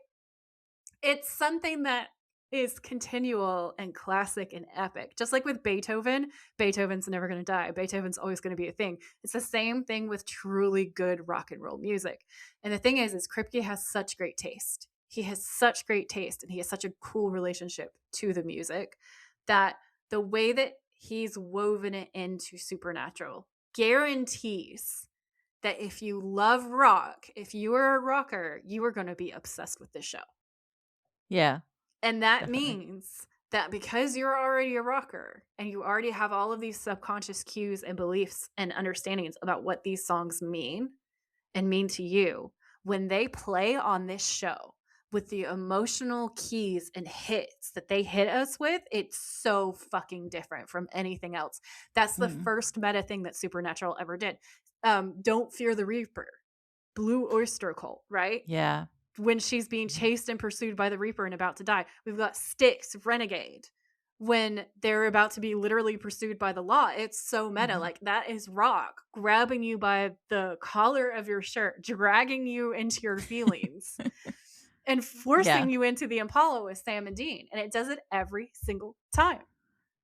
it's something that is continual and classic and epic. Just like with Beethoven, Beethoven's never going to die. Beethoven's always going to be a thing. It's the same thing with truly good rock and roll music. And the thing is Kripke has such great taste. He has such great taste and he has such a cool relationship to the music that the way that he's woven it into Supernatural guarantees that if you love rock, if you are a rocker, you are going to be obsessed with this show. Yeah. And that means that because you're already a rocker and you already have all of these subconscious cues and beliefs and understandings about what these songs mean and mean to you, when they play on this show with the emotional keys and hits that they hit us with, it's so fucking different from anything else. That's the first meta thing that Supernatural ever did. Don't Fear the Reaper, Blue Oyster Cult, right? Yeah. When she's being chased and pursued by the Reaper and about to die. We've got Styx, Renegade, when they're about to be literally pursued by the law. It's so meta. Like, that is rock grabbing you by the collar of your shirt, dragging you into your feelings and forcing you into the Impala with Sam and Dean. And it does it every single time.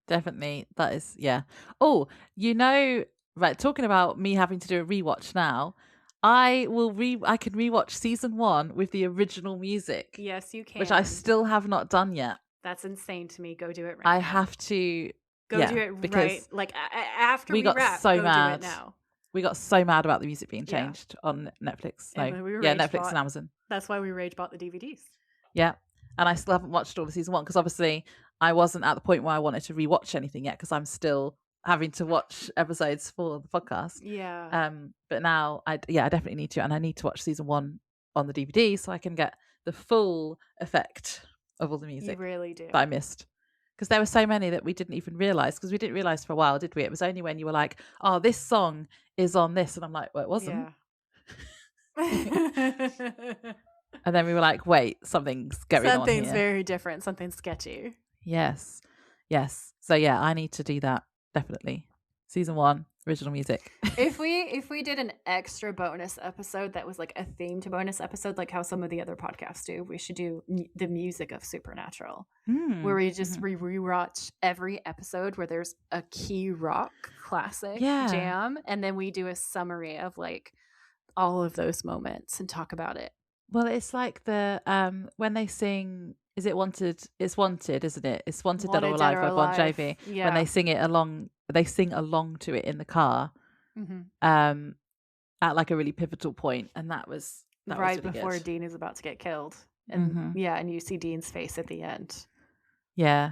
Definitely. That is, yeah. Oh, right, talking about me having to do a rewatch now, I can rewatch season 1 with the original music. Yes, you can. Which I still have not done yet. That's insane to me. Go do it right I now. have to do it right. Like, after we wrap, so go mad. do it now. We got so mad about the music being changed on Netflix. Netflix and Amazon. That's why we rage bought the DVDs. Yeah. And I still haven't watched all of season 1 because obviously I wasn't at the point where I wanted to rewatch anything yet because I'm still having to watch episodes for the podcast. Yeah. But now I definitely need to, and I need to watch season 1 on the DVD so I can get the full effect of all the music. You really do. That I missed. Because there were so many that we didn't even realize, because we didn't realize for a while, did we? It was only when you were like, oh, this song is on this, and I'm like, well, it wasn't. Yeah. And then we were like, wait, something's going on here. Something's very different. Something's sketchy. Yes. So yeah, I need to do that. Definitely. Season 1, original music. If we did an extra bonus episode that was like a themed bonus episode, like how some of the other podcasts do, we should do the music of Supernatural, where we just rewatch every episode where there's a key rock classic jam, and then we do a summary of like all of those moments and talk about it. Well, it's like the when they sing. Is it Wanted? It's Wanted, isn't it? It's Wanted, Dead or Alive by Bon Jovi. Yeah. When they sing it along, they sing along to it in the car, at like a really pivotal point, and that was right really before good. Dean is about to get killed, and and you see Dean's face at the end. Yeah.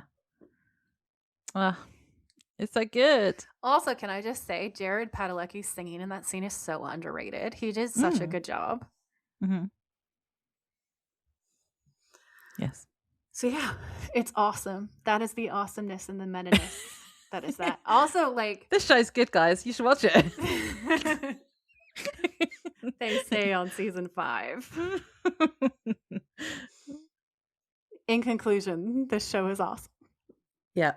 It's so good. Also, can I just say, Jared Padalecki's singing in that scene is so underrated. He did such a good job. Yes. So yeah, it's awesome. That is the awesomeness and the meta-ness. That is that. Also, like, this show's good, guys. You should watch it. They say on season 5. In conclusion, this show is awesome. Yeah.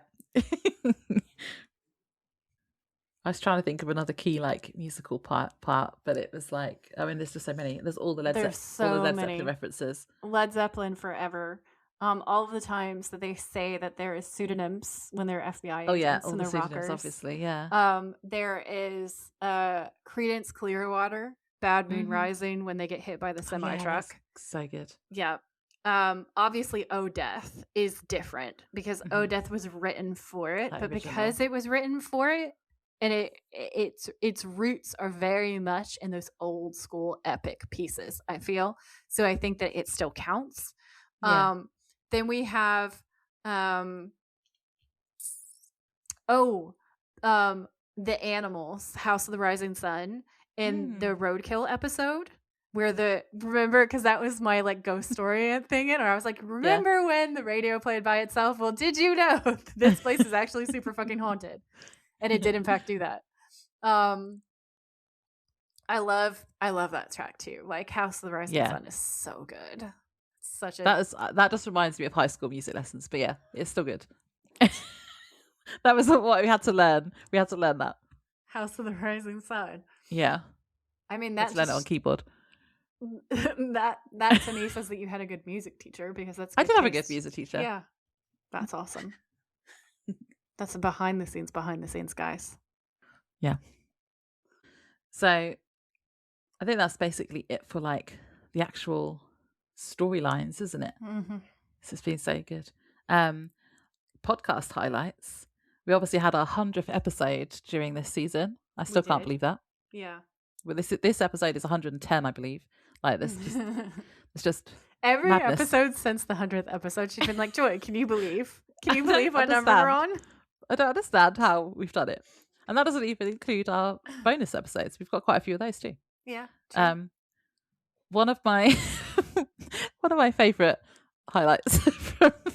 I was trying to think of another key like musical part, but it was like, I mean, there's just so many. There's all the Led Zeppelin references. Led Zeppelin forever. All of the times that they say that there is pseudonyms when they're FBI agents. Oh yeah, all and the they're pseudonyms, rockers. obviously, yeah. There is Creedence Clearwater, Bad Moon Rising when they get hit by the semi truck. So good. Yeah. Obviously O Death is different because O Death was written for it, but because it was written for it, and its roots are very much in those old school epic pieces, I feel. So I think that it still counts. Yeah. Then we have the Animals, House of the Rising Sun, in the Roadkill episode. Remember, because that was my like ghost story thing, or I was like, remember when the radio played by itself? Well, did you know this place is actually super fucking haunted? And it did in fact do that. I love that track too. Like House of the Rising Sun is so good. That just reminds me of High School Music lessons, but yeah, it's still good. That was what we had to learn. We had to learn that. House of the Rising Sun. Yeah. I mean, that's learn it on keyboard. that to me says that you had a good music teacher, because I did have a good music teacher. Yeah. That's awesome. That's a behind the scenes, guys. Yeah. So I think that's basically it for like the actual storylines, isn't it? It's been so good. Podcast highlights. We obviously had our 100th episode during this season. I still can't believe that. Yeah. Well, this episode is 110, I believe. Like this, it's just every madness. Episode since the 100th episode, she's been like, Joy, can you believe? Can you believe what number we're on? I don't understand how we've done it, and that doesn't even include our bonus episodes. We've got quite a few of those too. Yeah. True. One of my favorite highlights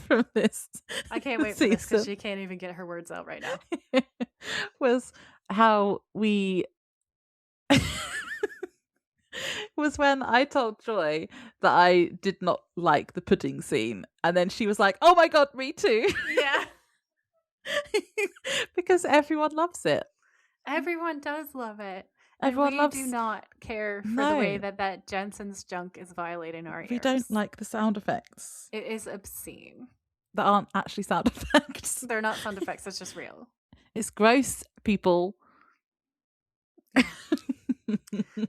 from this. I can't wait for this because she can't even get her words out right now. Was how we. Was when I told Joy that I did not like the pudding scene, and then she was like, "Oh my god, me too!" Yeah, because everyone loves it. Everyone does love it. Everyone loves. We do not care for the way that Jensen's junk is violating our ears. We don't like the sound effects. It is obscene. That aren't actually sound effects. They're not sound effects. It's just real. It's gross, people.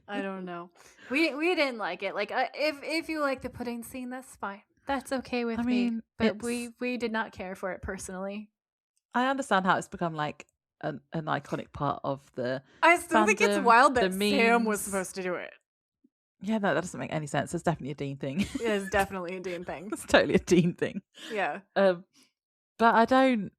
I don't know. We didn't like it. Like if you like the pudding scene, that's fine. That's okay with me. But we did not care for it personally. I understand how it's become like an iconic part of the. I still fandom, think it's wild that memes. Sam was supposed to do it. Yeah, that doesn't make any sense. It's definitely a Dean thing. It is definitely a Dean thing. It's totally a Dean thing. Yeah. But I don't.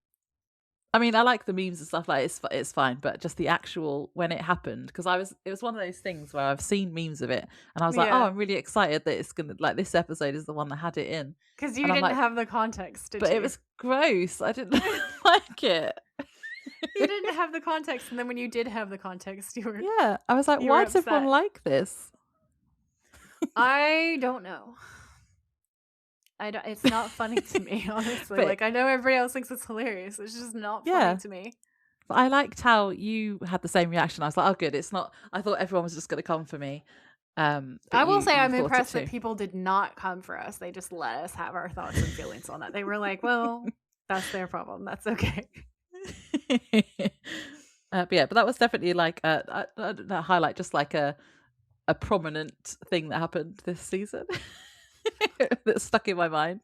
I mean, I like the memes and stuff. Like it's fine, but just the actual when it happened, because it was one of those things where I've seen memes of it, and I was like, oh, I'm really excited that it's gonna like this episode is the one that had it in. Because you didn't have the context, did you? But it was gross. I didn't like it. You didn't have the context, and then when you did have the context, you were I was like, why does everyone like this? I don't know. It's not funny to me, honestly. But, like, I know everybody else thinks it's hilarious. It's just not funny to me. But I liked how you had the same reaction. I was like, oh, good. It's not. I thought everyone was just going to come for me. I will say I'm impressed that people did not come for us. They just let us have our thoughts and feelings on that. They were like, well, that's their problem. That's okay. But that was definitely like a highlight, just like a prominent thing that happened this season. That's stuck in my mind.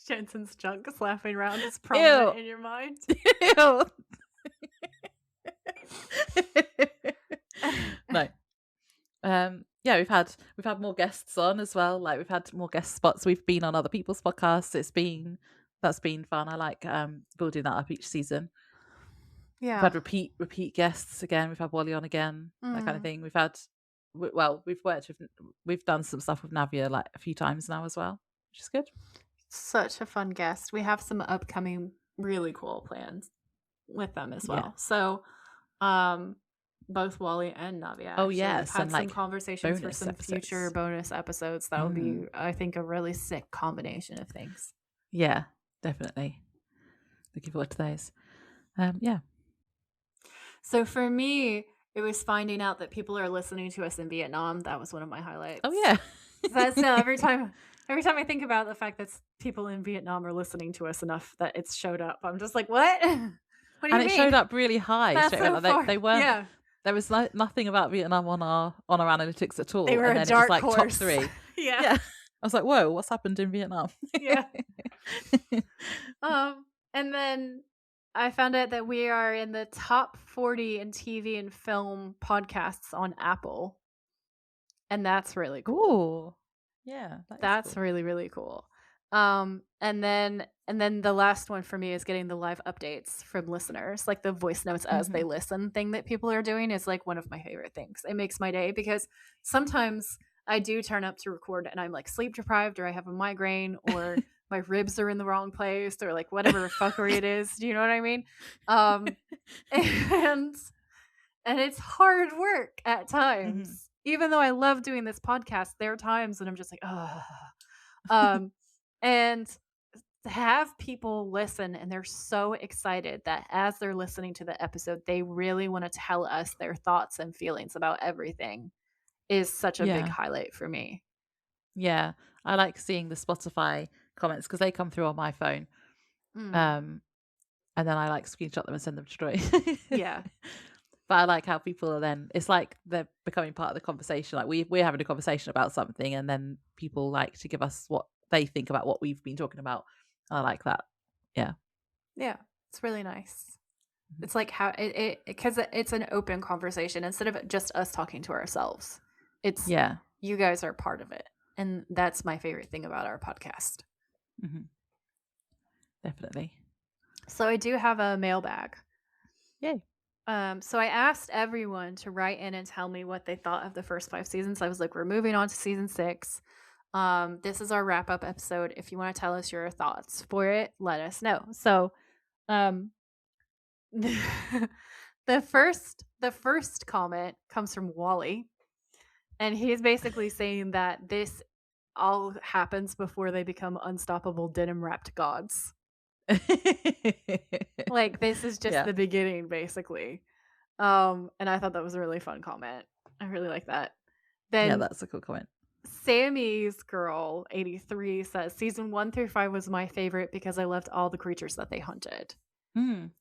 Jensen's junk slapping around is prominent in your mind. Ew. No. We've had more guests on as well. Like we've had more guest spots. We've been on other people's podcasts. That's been fun. I like building that up each season. Yeah. We've had repeat guests again. We've had Wally on again. That kind of thing. We've done some stuff with Navia like a few times now as well, which is good. Such a fun guest. We have some upcoming really cool plans with them as well. So both Wally and Navia. Oh yes, we've had some conversations for some future bonus episodes. That'll be, I think, a really sick combination of things. Yeah, definitely. Looking forward to those. So for me, it was finding out that people are listening to us in Vietnam. That was one of my highlights. Oh yeah. That's no, every time I think about the fact that people in Vietnam are listening to us enough that it's showed up, I'm just like, what? What do you And it mean? showed up really high That's straight away. so Like, far. they weren't. Yeah. There was nothing about Vietnam on our analytics at all. They were and a then it was dark like top horse. 3. Yeah. Yeah. I was like, whoa, what's happened in Vietnam? Yeah. And then I found out that we are in the top 40 in TV and film podcasts on Apple. And that's really cool. Ooh. Yeah. That's cool. really, really cool. And then the last one for me is getting the live updates from listeners, like the voice notes as they listen thing that people are doing is like one of my favorite things. It makes my day because sometimes I do turn up to record and I'm like sleep deprived or I have a migraine or my ribs are in the wrong place or like whatever fuckery it is. Do you know what I mean? And it's hard work at times. Even though I love doing this podcast, there are times when I'm just like, oh. And to have people listen and they're so excited that as they're listening to the episode, they really want to tell us their thoughts and feelings about everything is such a big highlight for me. Yeah. I like seeing the Spotify comments because they come through on my phone. And then I like screenshot them and send them to Troy. Yeah. But I like how people are then, it's like they're becoming part of the conversation. Like we're having a conversation about something and then people like to give us what they think about what we've been talking about. I like that. Yeah. Yeah. It's really nice. It's like how it because it's an open conversation instead of just us talking to ourselves. It's you guys are part of it. And that's my favorite thing about our podcast. Definitely. So I do have a mailbag. Yay. So I asked everyone to write in and tell me what they thought of the first 5 seasons. I was like, we're moving on to season 6. This is our wrap up episode. If you want to tell us your thoughts for it, let us know. So, the first comment comes from Wally, and he's basically saying that this all happens before they become unstoppable denim wrapped gods. Like this is just the beginning, basically. And I thought that was a really fun comment. I really like that. Then that's a cool comment. Sammy's Girl 83 says season 1 through 5 was my favorite because I loved all the creatures that they hunted.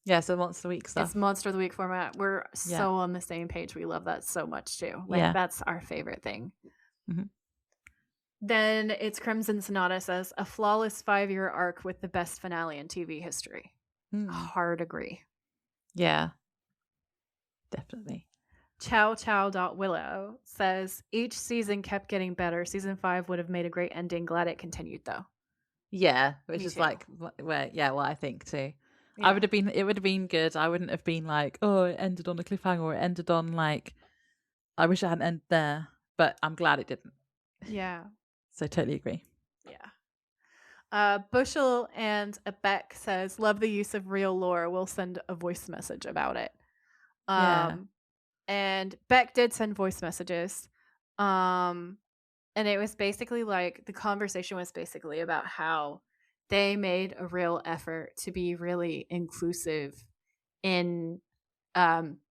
Yeah, so Monster Week stuff. It's Monster of the Week format. We're so on the same page. We love that so much too. Like that's our favorite thing. Then it's Crimson Sonata says a flawless 5-year arc with the best finale in TV history. Hard agree. Yeah, definitely. Chow.willow says each season kept getting better. Season 5 would have made a great ending. Glad it continued though. Yeah, which is like where what I think too. Yeah. It would have been good. I wouldn't have been like, oh, it ended on a cliffhanger or it ended on like I wish it hadn't ended there, but I'm glad it didn't. Yeah. So totally agree. Yeah. Bushel and Beck says, love the use of real lore. We'll send a voice message about it. And Beck did send voice messages. And it was basically like the conversation was basically about how they made a real effort to be really inclusive in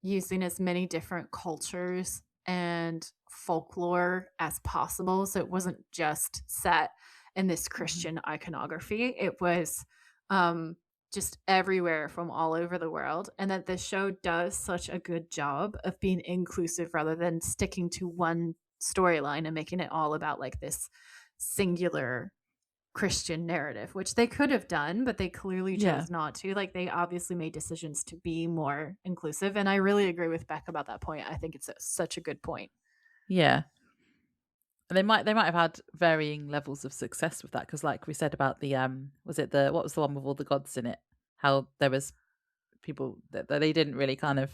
using as many different cultures and folklore as possible. So it wasn't just set in this Christian iconography. It was just everywhere from all over the world. And that the show does such a good job of being inclusive rather than sticking to one storyline and making it all about like this singular Christian narrative, which they could have done, but they clearly chose not to. Like they obviously made decisions to be more inclusive. And I really agree with Beck about that point. I think it's such a good point. Yeah. And they might have had varying levels of success with that because like we said about the what was the one with all the gods in it? How there was people that they didn't really kind of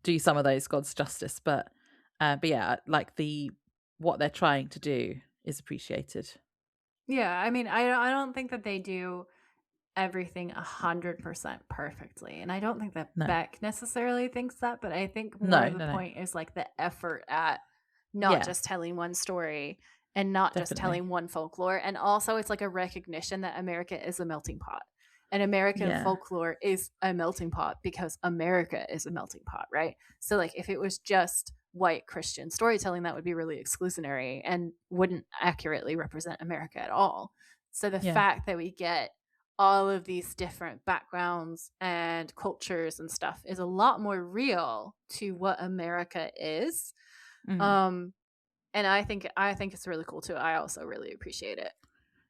do some of those gods justice, but yeah, like what they're trying to do is appreciated. Yeah, I mean, I don't think that they do everything 100% perfectly, and I don't think that Beck necessarily thinks that, but I think more of the point is like the effort at not just telling one story and not just telling one folklore, and also it's like a recognition that America is a melting pot, And American Yeah. folklore is a melting pot because America is a melting pot, right? So like if it was just white Christian storytelling, that would be really exclusionary and wouldn't accurately represent America at all. So the Yeah. fact that we get all of these different backgrounds and cultures and stuff is a lot more real to what America is. Mm. And I think it's really cool too. I also really appreciate it.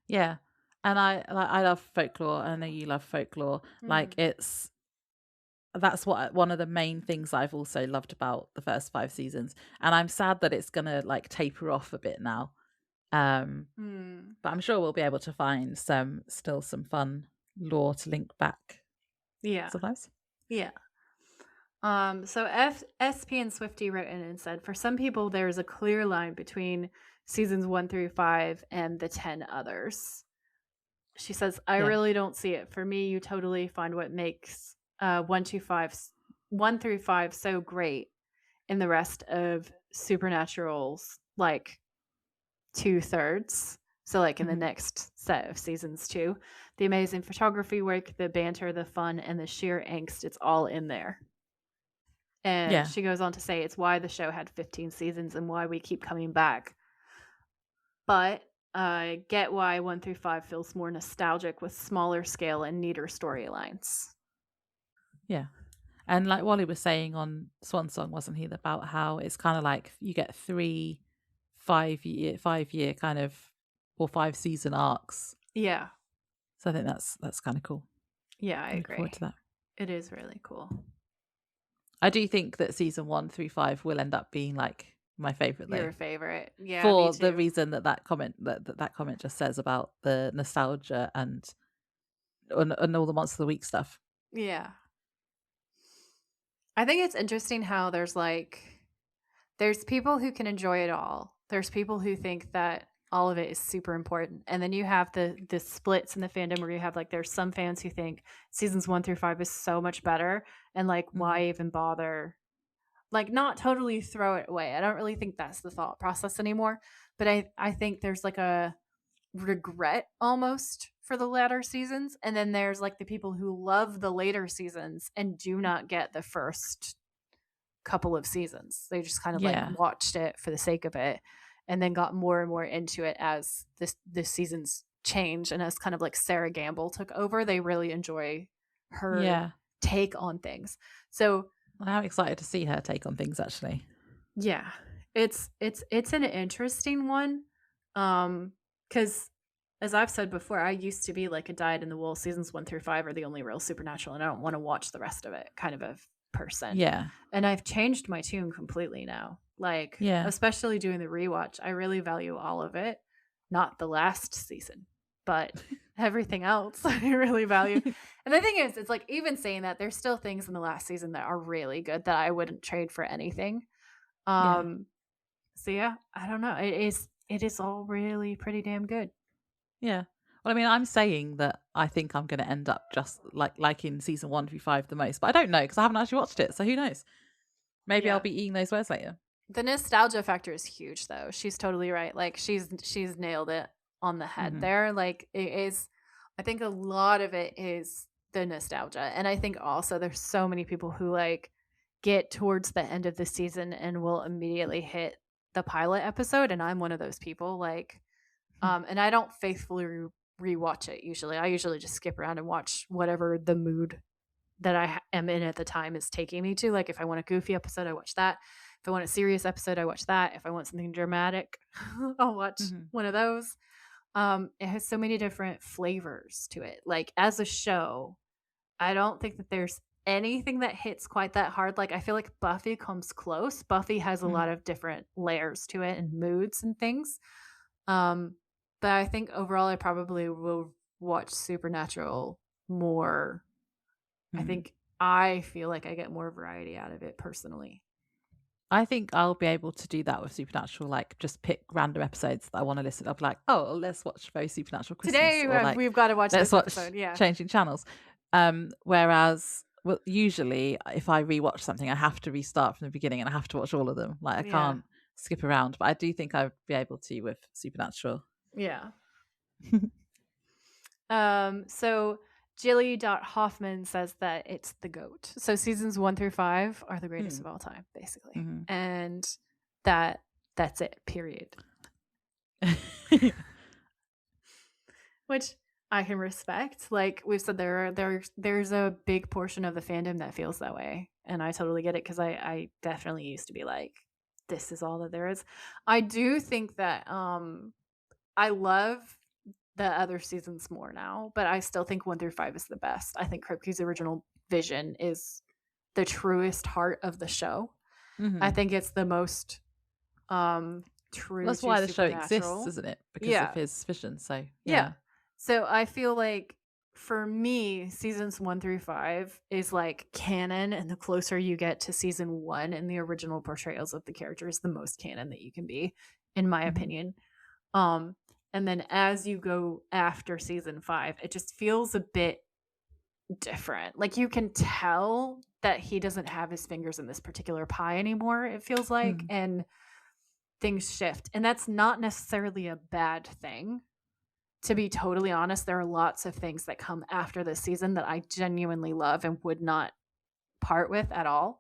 Yeah. And I love folklore. I know you love folklore. Like Mm. that's one of the main things I've also loved about the first 5 seasons. And I'm sad that it's gonna like taper off a bit now. Mm. But I'm sure we'll be able to find some fun lore to link back Yeah. sometimes. Yeah. So SP and Swifty wrote in and said, for some people, there's a clear line between seasons 1 through 5 and the 10 others. She says, I Yeah. really don't see it. For me, you totally find what makes 1 through 5 so great in the rest of Supernatural's like 2/3. So like in the Mhm. next set of seasons too. The amazing photography work, the banter, the fun, and the sheer angst, it's all in there. And Yeah. she goes on to say it's why the show had 15 seasons and why we keep coming back. But I get why 1 through 5 feels more nostalgic with smaller scale and neater storylines. Yeah. And like Wally was saying on Swan Song, wasn't he, about how it's kind of like you get 3 5-year kind of or 5 season arcs. Yeah. So I think that's kind of cool. Yeah, I look forward agree. to that. It is really cool. I do think that season 1 through 5 will end up being like my favorite though. Your favorite. Yeah, For me the too. reason that comment that comment just says about the nostalgia and all the Monster of the Week stuff. Yeah. I think it's interesting how there's people who can enjoy it all. There's people who think that all of it is super important. And then you have the splits in the fandom where you have like there's some fans who think seasons 1 through 5 is so much better and like why even bother? Like not totally throw it away. I don't really think that's the thought process anymore. But I think there's like a regret almost for the latter seasons. And then there's like the people who love the later seasons and do not get the first couple of seasons. They just kind of like watched it for the sake of it and then got more and more into it as this season's change. And as kind of like Sarah Gamble took over, they really enjoy her take on things. So I'm excited to see her take on things actually. Yeah. It's an interesting one. Because as I've said before, I used to be like a dyed in the wool seasons 1 through 5 are the only real Supernatural and I don't want to watch the rest of it kind of a person. Yeah. And I've changed my tune completely now. Like especially doing the rewatch, I really value all of it. Not the last season, but everything else I really value. And the thing is, it's like even saying that there's still things in the last season that are really good that I wouldn't trade for anything. So yeah, I don't know. It is all really pretty damn good. Yeah. Well, I mean, I'm saying that I think I'm going to end up just liking season 1 through 5 the most, but I don't know because I haven't actually watched it. So who knows? Maybe I'll be eating those words later. The nostalgia factor is huge, though. She's totally right. Like she's nailed it on the head there. Like it is. I think a lot of it is the nostalgia, and I think also there's so many people who like get towards the end of the season and will immediately hit the pilot episode, and I'm one of those people. Like, and I don't faithfully rewatch it. Usually, I usually just skip around and watch whatever the mood that I am in at the time is taking me to. Like, if I want a goofy episode, I watch that. If I want a serious episode, I watch that. If I want something dramatic, I'll watch one of those. It has so many different flavors to it. Like, as a show, I don't think that there's anything that hits quite that hard. Like, I feel like Buffy comes close. Buffy has a lot of different layers to it and moods and things. But I think overall, I probably will watch Supernatural more. I think I feel like I get more variety out of it personally. I think I'll be able to do that with Supernatural, like just pick random episodes that I want to listen. I'll be like, oh, let's watch very Supernatural Christmas. Today, or like, we've got to watch let's this episode. Yeah. Changing channels. Whereas usually if I rewatch something, I have to restart from the beginning and I have to watch all of them. Like I can't skip around, but I do think I'd be able to with Supernatural. Yeah. So Jilly.Hoffman says that it's the GOAT. So seasons 1 through 5 are the greatest of all time, basically. And that's it, period. Which I can respect. Like we've said, there's a big portion of the fandom that feels that way. And I totally get it, because I definitely used to be like, this is all that there is. I do think that I love the other seasons more now, but I still think 1 through 5 is the best. I think Kripke's original vision is the truest heart of the show. I think it's the most true. That's why the show exists, isn't it? Because of his vision. So yeah. So I feel like for me, seasons 1 through 5 is like canon, and the closer you get to season 1 and the original portrayals of the characters, the most canon that you can be, in my opinion. And then as you go after season 5, it just feels a bit different. Like you can tell that he doesn't have his fingers in this particular pie anymore, it feels like, and things shift. And that's not necessarily a bad thing. To be totally honest, there are lots of things that come after this season that I genuinely love and would not part with at all.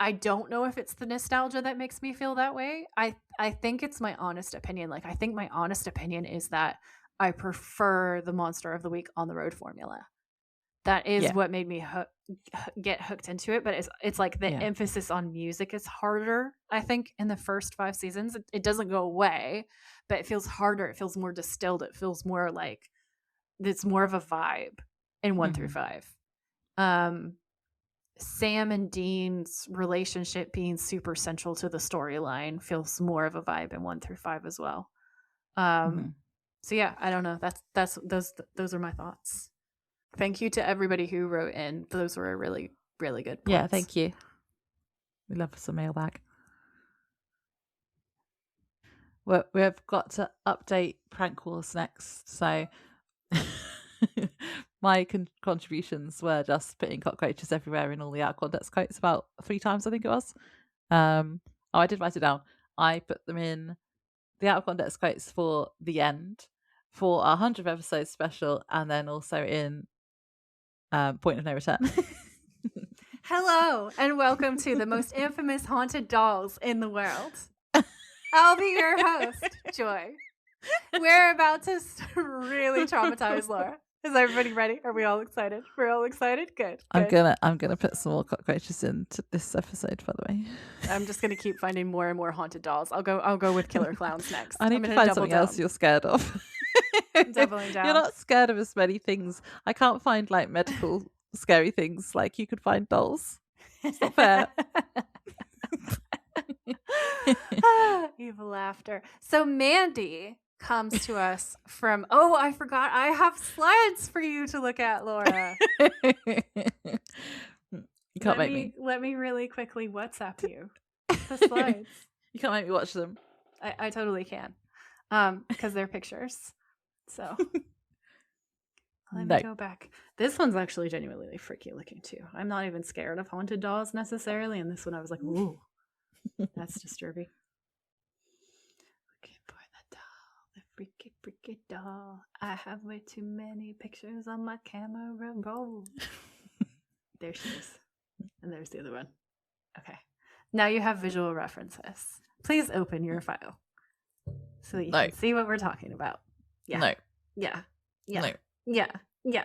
I don't know if it's the nostalgia that makes me feel that way. I think it's my honest opinion. Like, I think my honest opinion is that I prefer the Monster of the Week on the road formula. That is what made me get hooked into it. But it's like the emphasis on music is harder, I think, in the first 5 seasons. It doesn't go away, but it feels harder. It feels more distilled. It feels more like it's more of a vibe in 1 through 5. Sam and Dean's relationship being super central to the storyline feels more of a vibe in 1 through 5 as well. So yeah, I don't know. That's those are my thoughts. Thank you to everybody who wrote in. Those were really, really good points. Yeah, thank you. We love some mailbag. Well, we've got to update prank wars next, so my contributions were just putting cockroaches everywhere in all the out of context quotes about 3 times, I think it was. I did write it down. I put them in the out of context quotes for the end, for our 100th episode special, and then also in Point of No Return. Hello, and welcome to the most infamous haunted dolls in the world. I'll be your host, Joy. We're about to really traumatize Laura. Is everybody ready? Are we all excited? We're all excited? Good. I'm gonna put some more cockroaches into this episode, by the way. I'm just gonna keep finding more and more haunted dolls. I'll go with killer clowns next. I need to find something else you're scared of. Doubling down. You're not scared of as many things. I can't find like medical scary things like you could find dolls. It's not fair. Evil laughter. So Mandy comes to us from, I forgot, I have slides for you to look at, Laura. You can't make me. Let me really quickly WhatsApp you the slides. You can't make me watch them. I totally can, because they're pictures. So let me go back. This one's actually genuinely freaky looking too. I'm not even scared of haunted dolls necessarily, and this one I was like, ooh, that's disturbing. Looking for the doll, the freaky doll. I have way too many pictures on my camera roll. There she is, and there's the other one. Okay, now you have visual references. Please open your file so that you can see what we're talking about. Yeah. No. Yeah. Yeah. No. Yeah. Yeah.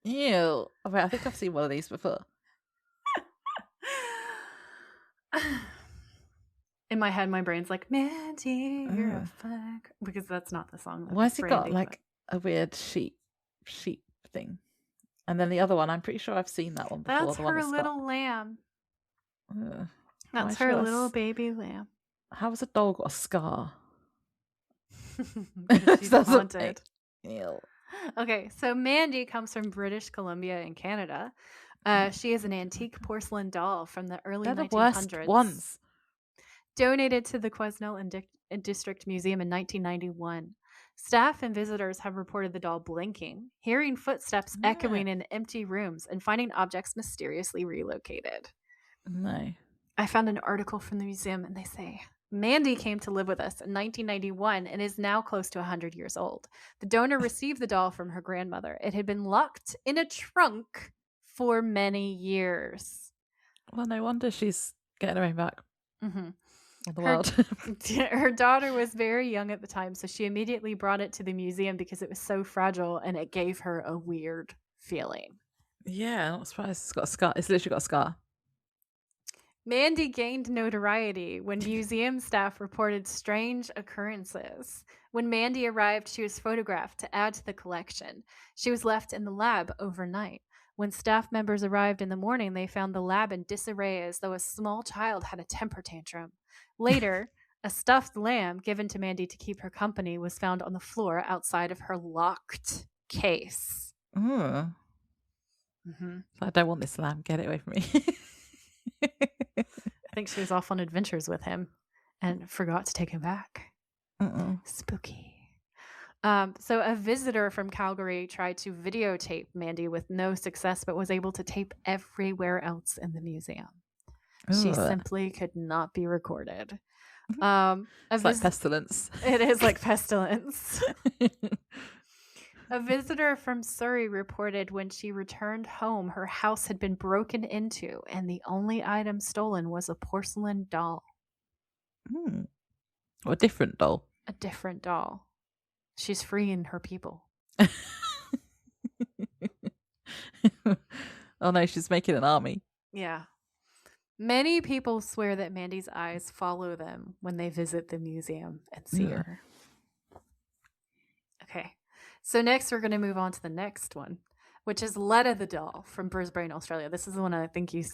Ew. Wait, I think I've seen one of these before. In my head, my brain's like, Mandy, you're a fuck. Because that's not the song. Why has he got like a weird sheep thing? And then the other one, I'm pretty sure I've seen that one before. That's her little lamb. That's her little baby lamb. How has a dog got a scar? She's haunted. Ew. Okay, so Mandy comes from British Columbia in Canada. She is an antique porcelain doll from the early 1900s. They're the worst ones. Donated to the Quesnel District Museum in 1991. Staff and visitors have reported the doll blinking, hearing footsteps echoing in empty rooms, and finding objects mysteriously relocated. No. I found an article from the museum, and they say Mandy came to live with us in 1991 and is now close to 100 years old. The donor received the doll from her grandmother. It had been locked in a trunk for many years. Well, no wonder she's getting her own back Mm-hmm. on the world. Her daughter was very young at the time, so she immediately brought it to the museum because it was so fragile and it gave her a weird feeling. Yeah, I'm not surprised. It's got a scar. It's literally got a scar. Mandy gained notoriety when museum staff reported strange occurrences. When Mandy arrived, she was photographed to add to the collection. She was left in the lab overnight. When staff members arrived in the morning, they found the lab in disarray as though a small child had a temper tantrum. Later, a stuffed lamb given to Mandy to keep her company was found on the floor outside of her locked case. Mm. Mm-hmm. I don't want this lamb. Get it away from me. I think she was off on adventures with him and forgot to take him back. Spooky. So a visitor from Calgary tried to videotape Mandy with no success, but was able to tape everywhere else in the museum. She simply could not be recorded. It's like pestilence. It is like pestilence. A visitor from Surrey reported when she returned home, her house had been broken into, and the only item stolen was a porcelain doll. Or a different doll. A different doll. She's freeing her people. Oh no, she's making an army. Yeah. Many people swear that Mandy's eyes follow them when they visit the museum and see her. Okay. So next we're going to move on to the next one, which is Letta the doll from Brisbane, Australia. This is the one I think you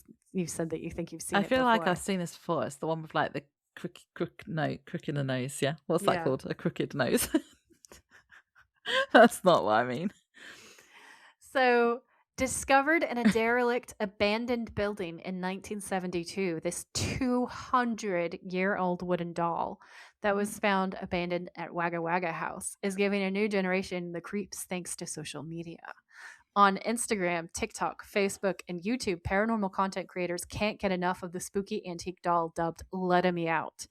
said that you think you've seen. I feel like I've seen this before. It's the one with like the crook in the nose. Yeah, what's that called? A crooked nose. That's not what I mean. So, discovered in a derelict abandoned building in 1972, this 200-year-old wooden doll that was found abandoned at Wagga Wagga House is giving a new generation the creeps thanks to social media. On Instagram, TikTok, Facebook, and YouTube, paranormal content creators can't get enough of the spooky antique doll dubbed Letta Me Out.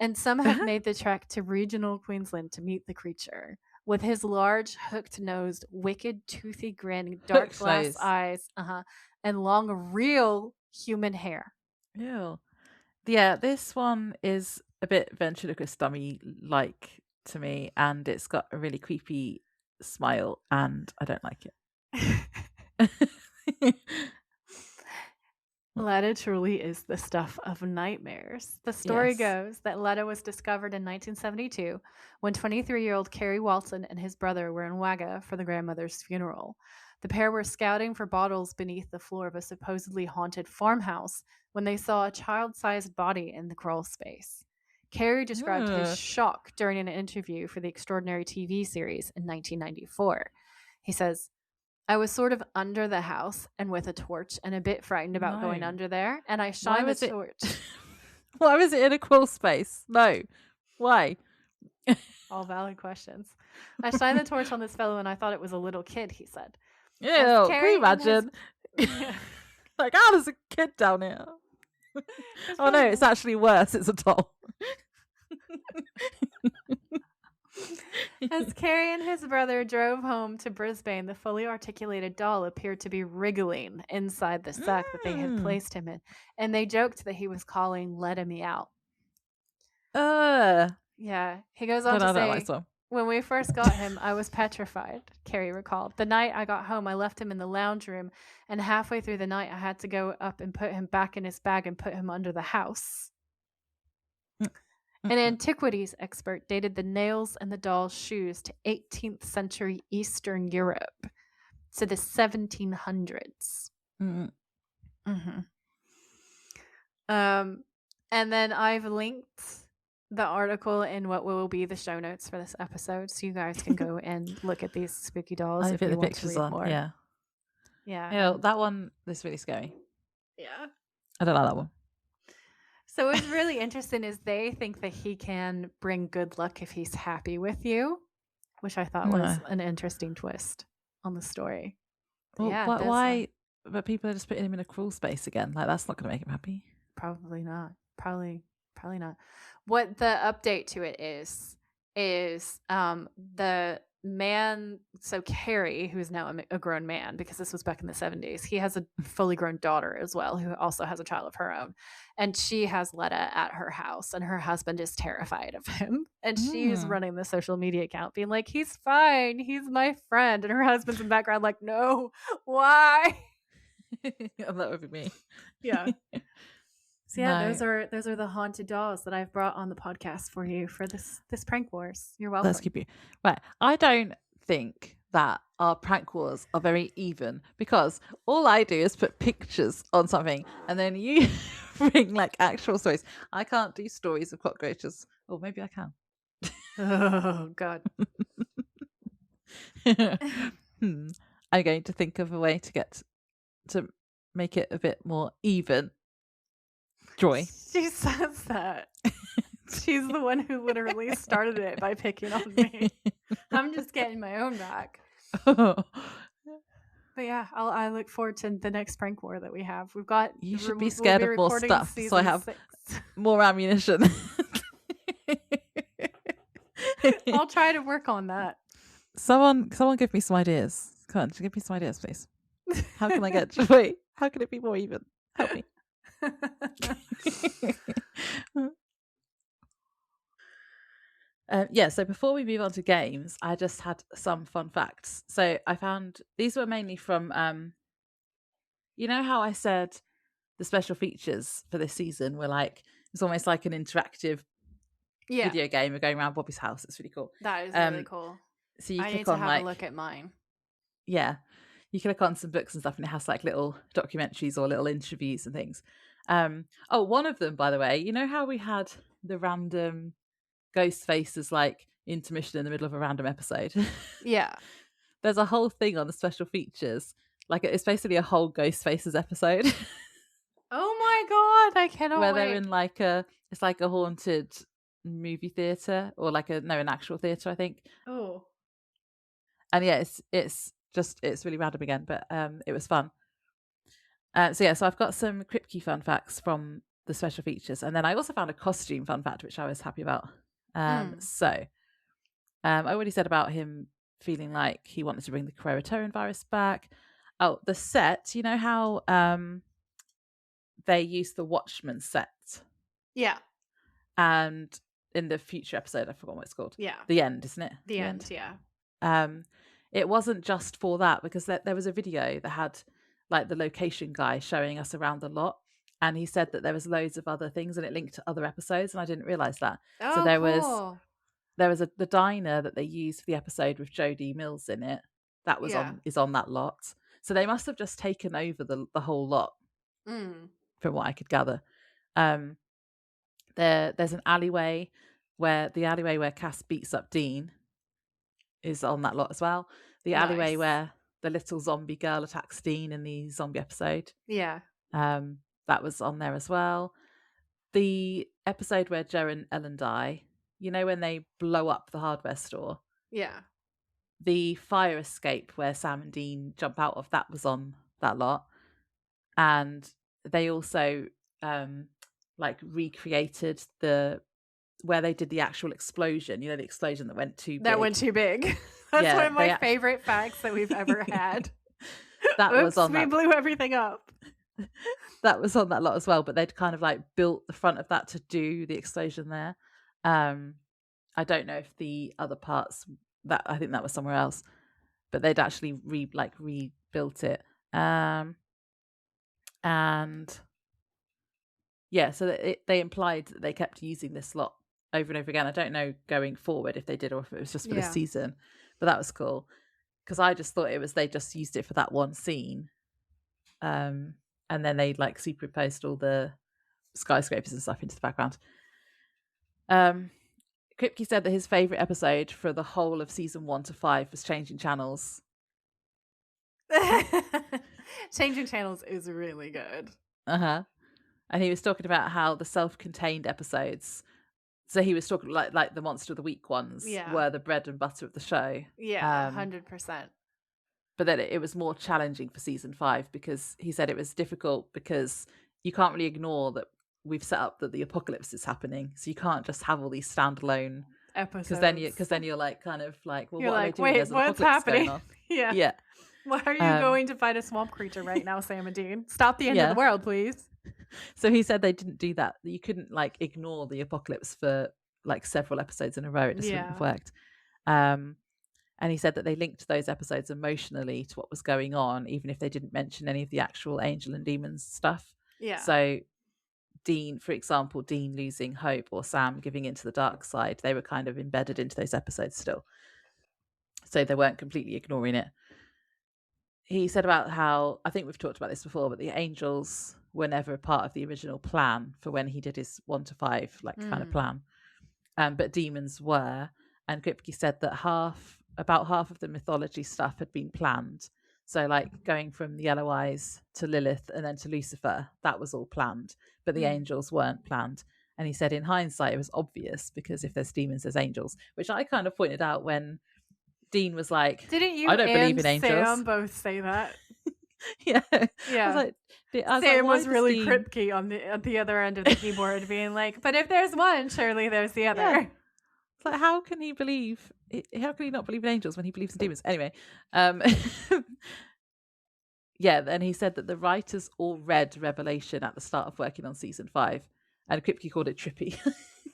And some have made the trek to regional Queensland to meet the creature. With his large, hooked-nosed, wicked, toothy grin, dark glass eyes, and long, real human hair. Ew. Yeah, this one is a bit ventriloquist dummy-like to me, and it's got a really creepy smile, and I don't like it. Letta truly is the stuff of nightmares. The story goes that Letta was discovered in 1972 when 23-year-old Kerry Walton and his brother were in Wagga for the grandmother's funeral. The pair were scouting for bottles beneath the floor of a supposedly haunted farmhouse when they saw a child-sized body in the crawl space. Kerry described his shock during an interview for the Extraordinary TV series in 1994. He says, I was sort of under the house and with a torch and a bit frightened about going under there. And I shined the torch. Why was it in a crawl space? No. Why? All valid questions. I shined the torch on this fellow and I thought it was a little kid, he said. Ew, can you imagine? Like, there's a kid down here. Oh no, it's actually worse. It's a doll. As Kerry and his brother drove home to Brisbane, the fully articulated doll appeared to be wriggling inside the sack that they had placed him in, and they joked that he was calling "Letta Me Out." Yeah, he goes on to say, when we first got him, I was petrified, Kerry recalled. The night I got home, I left him in the lounge room, and halfway through the night, I had to go up and put him back in his bag and put him under the house. An antiquities expert dated the nails and the doll's shoes to 18th century Eastern Europe, to the 1700s. And then I've linked the article in what will be the show notes for this episode, so you guys can go and look at these spooky dolls if you want to read more. Yeah. That one is really scary. Yeah. I don't like that one. So what's really interesting is they think that he can bring good luck if he's happy with you, which I thought was an interesting twist on the story. Well, but why? But people are just putting him in a crawl space again. Like, that's not going to make him happy. Probably not. Probably Probably not. What the update to it is the man, so Carrie, who is now a grown man, because this was back in the 70s, he has a fully grown daughter as well, who also has a child of her own. And she has Letta at her house, and her husband is terrified of him. And she's running the social media account, being like, he's fine, he's my friend. And her husband's in the background like, no, why? That would be me. Yeah. So yeah, those are the haunted dolls that I've brought on the podcast for you for this prank wars. You're welcome. Let's keep you right. I don't think that our prank wars are very even, because all I do is put pictures on something and then you bring like actual stories. I can't do stories of cockroaches. Or maybe I can. Oh God. I'm going to think of a way to make it a bit more even. Joy. She says that. She's the one who literally started it by picking on me. I'm just getting my own back. But yeah, I look forward to the next prank war that we have. We've got. You should be scared of more stuff, so I have 6. more ammunition. I'll try to work on that. Someone give me some ideas. Come on, give me some ideas, please. How can I get joy? How can it be more even? Help me. So before we move on to games, I just had some fun facts. So I found these were mainly from you know how I said the special features for this season were like, it's almost like an interactive video game. We're going around Bobby's house. It's really cool. That is really cool. So you I click need to on have a look at mine. Yeah, you click on some books and stuff, and it has like little documentaries or little interviews and things. One of them, by the way, you know how we had the random ghost faces like intermission in the middle of a random episode? Yeah. There's a whole thing on the special features. Like it's basically a whole ghost faces episode. Oh my God, I cannot where wait. They're in like it's like a haunted movie theater, or like an actual theater, I think. Oh. And yeah, it's really random again, but it was fun. So I've got some Kripke fun facts from the special features, and then I also found a costume fun fact which I was happy about. I already said about him feeling like he wanted to bring the Croatoan virus back. Oh, the set, you know how they used the Watchmen set? Yeah. And in the future episode, I forgot what it's called. Yeah. The End, isn't it? The end, yeah. It wasn't just for that, because there was a video that had like the location guy showing us around the lot, and he said that there was loads of other things and it linked to other episodes, and I didn't realize that. Oh, so there cool. was the diner that they used for the episode with Jodie Mills in it. That was on that lot. So they must have just taken over the whole lot, from what I could gather. There's an alleyway where Cass beats up Dean is on that lot as well. The alleyway where the little zombie girl attacks Dean in the zombie episode. Yeah. That was on there as well. The episode where Joe and Ellen die, you know, when they blow up the hardware store. Yeah. The fire escape where Sam and Dean jump out of, that was on that lot. And they also recreated where they did the actual explosion, you know, the explosion that went too big. That went too big. That's one of my favorite facts that we've ever had. That was on we blew everything up. That was on that lot as well, but they'd kind of like built the front of that to do the explosion there. I don't know if the other parts, that I think that was somewhere else, but they'd actually rebuilt it. And yeah, so they implied that they kept using this lot over and over again. I don't know going forward if they did or if it was just for this season, but that was cool because I just thought they just used it for that one scene, and then they like superimposed all the skyscrapers and stuff into the background. Kripke said that his favorite episode for the whole of season 1 to 5 was Changing Channels. Changing Channels is really good. And he was talking about how the self-contained episodes, so he was talking like the Monster of the Week ones, were the bread and butter of the show. Yeah, 100%. But then it was more challenging for season 5 because he said it was difficult because you can't really ignore that we've set up that the apocalypse is happening, so you can't just have all these standalone Episodes. because then you're like kind of like, well, You're what are like, they doing? wait, There's an what's apocalypse happening? going on. Yeah. Yeah. Why are you going to fight a swamp creature right now, Sam and Dean? Stop the end of Yeah. the world, please. So he said they didn't do that. You couldn't like ignore the apocalypse for like several episodes in a row. It just wouldn't have worked. And he said that they linked those episodes emotionally to what was going on, even if they didn't mention any of the actual angel and demons stuff. Yeah. So Dean, for example, Dean losing hope or Sam giving into the dark side, they were kind of embedded into those episodes still. So they weren't completely ignoring it. He said about how, I think we've talked about this before, but the angels were never a part of the original plan for when he did his 1 to 5 kind of plan. But demons were. And Kripke said that about half of the mythology stuff had been planned. So like going from the Yellow Eyes to Lilith and then to Lucifer, that was all planned. But the angels weren't planned. And he said in hindsight, it was obvious because if there's demons, there's angels, which I kind of pointed out when Dean was like, didn't you I don't believe in angels. Sam both say that? Yeah. Yeah. Sam was really Kripke on the other end of the keyboard being like, but if there's one, surely there's the other. Yeah. It's like, how can he not believe in angels when he believes in demons? Anyway, yeah, and he said that the writers all read Revelation at the start of working on season 5, and Kripke called it trippy.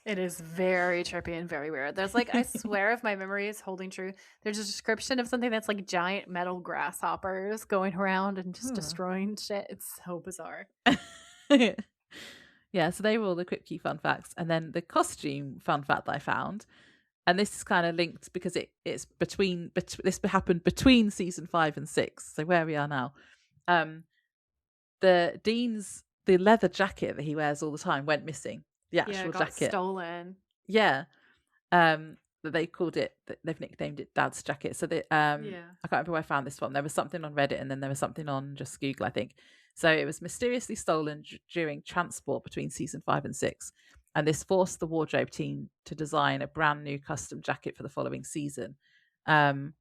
It is very trippy and very weird. There's like, I swear if my memory is holding true, there's a description of something that's like giant metal grasshoppers going around and just destroying shit. It's so bizarre. Yeah, so they were all the Kripke fun facts. And then the costume fun fact that I found, and this is kind of linked because it's between this happened between season 5 and 6. So where we are now, the leather jacket that he wears all the time went missing. The actual jacket stolen. Yeah, they called it. They've nicknamed it Dad's jacket. So I can't remember where I found this one. There was something on Reddit, and then there was something on just Google, I think. So it was mysteriously stolen during transport between season 5 and 6. And this forced the wardrobe team to design a brand new custom jacket for the following season. And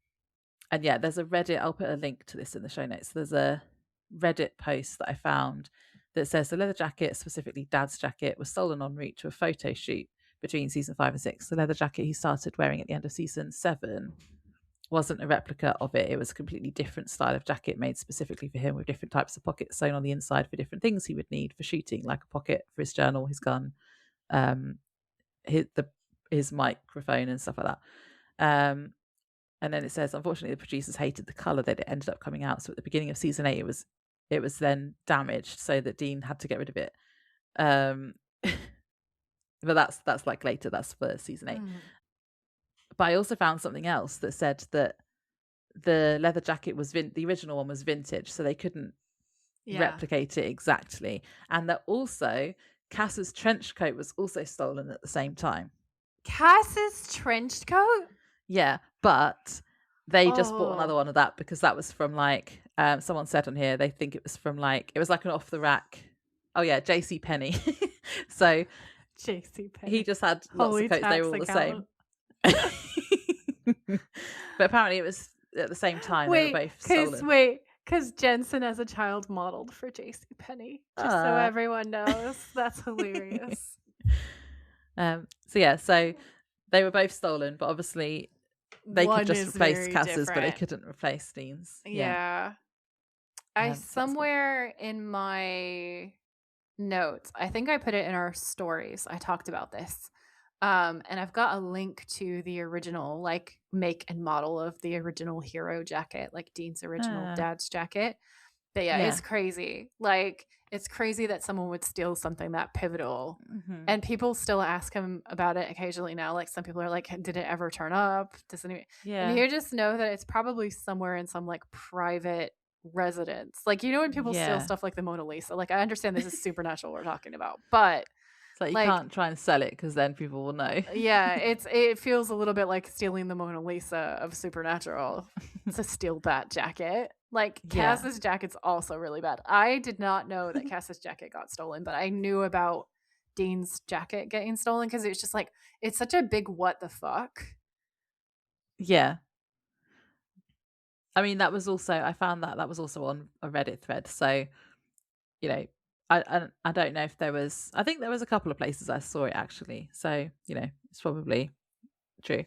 yeah, there's a Reddit, I'll put a link to this in the show notes. There's a Reddit post that I found that says the leather jacket, specifically Dad's jacket, was stolen en route to a photo shoot between season 5 and 6. The leather jacket he started wearing at the end of season 7 wasn't a replica of it. It was a completely different style of jacket made specifically for him with different types of pockets sewn on the inside for different things he would need for shooting, like a pocket for his journal, his gun, his microphone and stuff like that. And then it says, unfortunately, the producers hated the color that it ended up coming out. So at the beginning of season 8, it was then damaged, so that Dean had to get rid of it. But that's like later. That's for season 8. But I also found something else that said that the leather jacket was the original one was vintage, so they couldn't replicate it exactly, and that also Cass's trench coat was also stolen at the same time. Cass's trench coat? Yeah, but they just bought another one of that because that was from like someone said on here they think it was from like it was like an off the rack. Oh yeah, JC Penney. So JC Penney. He just had lots of coats. They were all the same. But apparently it was at the same time. They were both stolen. Because Jensen as a child modeled for JC Penney. Just so everyone knows. That's hilarious. So they were both stolen, but obviously they could just replace Cass's, but they couldn't replace Dean's. Yeah. I somewhere in my notes, I think I put it in our stories. I talked about this. And I've got a link to the original, like, make and model of the original hero jacket, like Dean's original Dad's jacket. But yeah, it's crazy. Like, it's crazy that someone would steal something that pivotal. Mm-hmm. And people still ask him about it occasionally now. Like, some people are like, did it ever turn up? And you just know that it's probably somewhere in some, like, private residence. Like, you know, when people steal stuff like the Mona Lisa, like, I understand this is supernatural we're talking about, but it's like you can't try and sell it because then people will know. Yeah, it feels a little bit like stealing the Mona Lisa of Supernatural to steal that jacket. Like, Cass's jacket's also really bad. I did not know that Cass's jacket got stolen, but I knew about Dean's jacket getting stolen because it's just like, it's such a big what the fuck. Yeah. I mean, I found that was also on a Reddit thread. So, you know, I don't know if there was. I think there was a couple of places I saw it actually. So it's probably true.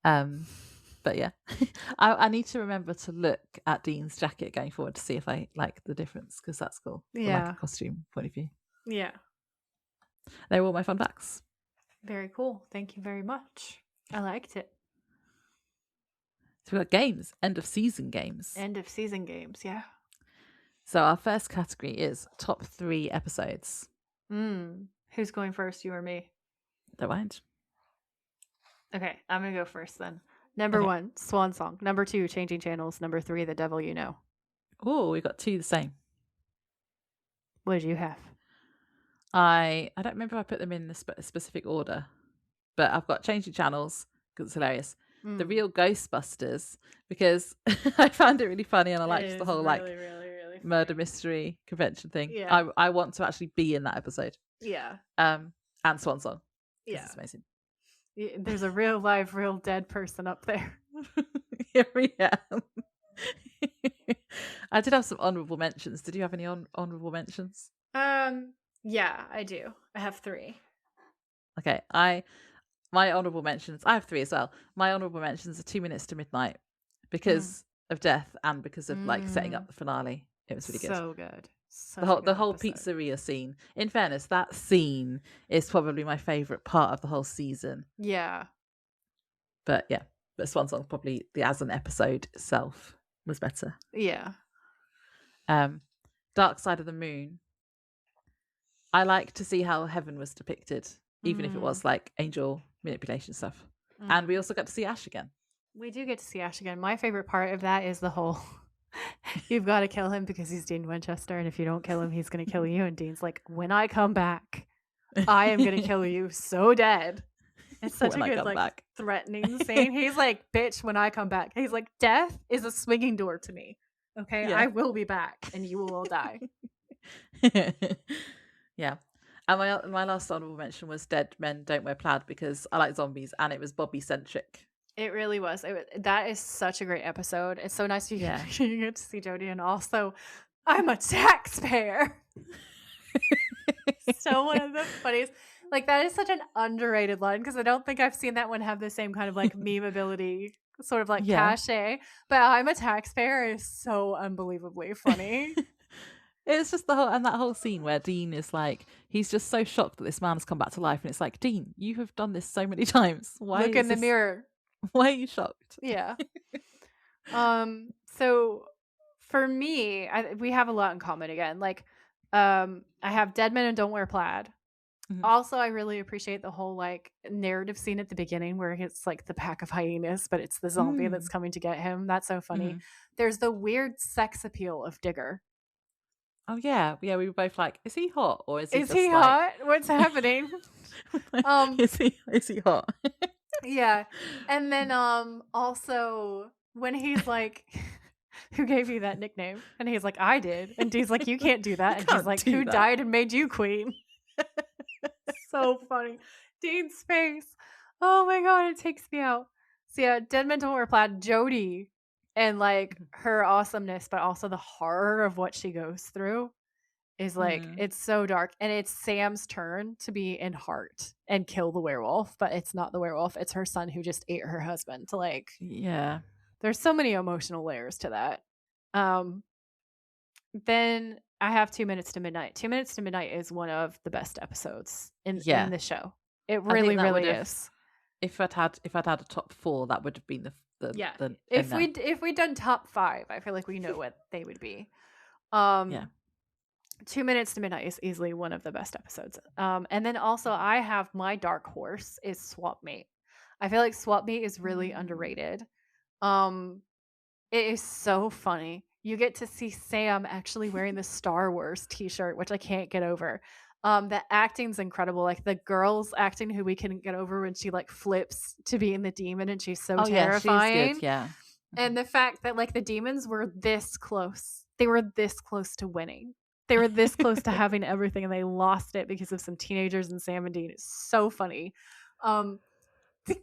But yeah, I need to remember to look at Dean's jacket going forward to see if I like the difference, because that's cool from like a costume point of view. Yeah. They were all my fun facts. Very cool. Thank you very much. I liked it. So we've got games, end of season games. End of season games, yeah. So our first category is top 3 episodes. Who's going first, you or me? Don't mind. Okay, I'm going to go first then. Number 1, Swan Song. Number 2, Changing Channels. Number 3, The Devil You Know. Oh, we got 2 the same. What did you have? I don't remember if I put them in a specific order, but I've got Changing Channels because it's hilarious. The Real Ghostbusters, because I found it really funny, and I liked the whole really, really murder mystery convention thing. Yeah. I want to actually be in that episode. Yeah. And Swan Song. Yeah. It's amazing. There's a real live, real dead person up there. Here we am. I did have some honourable mentions. Did you have any honourable mentions? Yeah, I do. I have 3. Okay, my honourable mentions. I have 3 as well. My honourable mentions are 2 Minutes to Midnight because of death and because of like setting up the finale. It was really good. So good. The whole pizzeria scene. In fairness, that scene is probably my favourite part of the whole season. Yeah. But Swan Song, probably as an episode itself, was better. Yeah. Dark Side of the Moon. I like to see how heaven was depicted, even if it was like angel manipulation stuff. And we also got to see Ash again. We do get to see Ash again. My favorite part of that is the whole you've got to kill him because he's Dean Winchester, and if you don't kill him, he's going to kill you. And Dean's like, when I come back, I am going to kill you so dead. It's such a good threatening scene. He's like, bitch, when I come back. He's like, death is a swinging door to me. Okay, I will be back and you will all die. Yeah. And my last honorable mention was Dead Men Don't Wear Plaid, because I like zombies and it was Bobby centric. It really was. That is such a great episode. It's so nice you get to see Jodie, and also I'm a taxpayer. So one of the funniest. Like, that is such an underrated line, because I don't think I've seen that one have the same kind of like memeability, sort of like cachet. But I'm a taxpayer is so unbelievably funny. It's just that whole scene where Dean is like, he's just so shocked that this man has come back to life, and it's like, Dean, you have done this so many times. Look in the mirror. Why are you shocked? Yeah. So for me, we have a lot in common again. Like, I have Dead Men and Don't Wear Plaid. Mm-hmm. Also, I really appreciate the whole like narrative scene at the beginning where it's like the pack of hyenas, but it's the zombie that's coming to get him. That's so funny. There's the weird sex appeal of Digger. Oh yeah, we were both like, is he hot or is he hot? What's happening? Is he hot? Yeah. And then also when he's like, who gave you that nickname? And he's like, I did. And Dee's like, you can't do that. And he's like, who died and made you queen? So funny. Dean's face. Oh my god, it takes me out. So yeah, Dead Men Don't Wear Plaid, Jodie, and like her awesomeness, but also the horror of what she goes through is like, it's so dark. And it's Sam's turn to be in Heart and kill the werewolf, but it's not the werewolf. It's her son who just ate her husband. To like, yeah, there's so many emotional layers to that. Then I have 2 Minutes to Midnight. 2 Minutes to Midnight is one of the best episodes in the show. It really, really is. If I'd had a top 4, that would have been the if we'd done top 5, I feel like we know what they would be. 2 Minutes to Midnight is easily one of the best episodes. And then also I have my dark horse is Swap Meet. I feel like Swap Meet is really underrated. It is so funny. You get to see Sam actually wearing the Star Wars t-shirt, which I can't get over. The acting's incredible. Like the girl's acting, who we couldn't get over when she like flips to being the demon and she's so terrifying. Yeah, she's good, yeah. And the fact that like the demons were this close. They were this close to winning. They were this close to having everything, and they lost it because of some teenagers and Sam and Dean. It's so funny.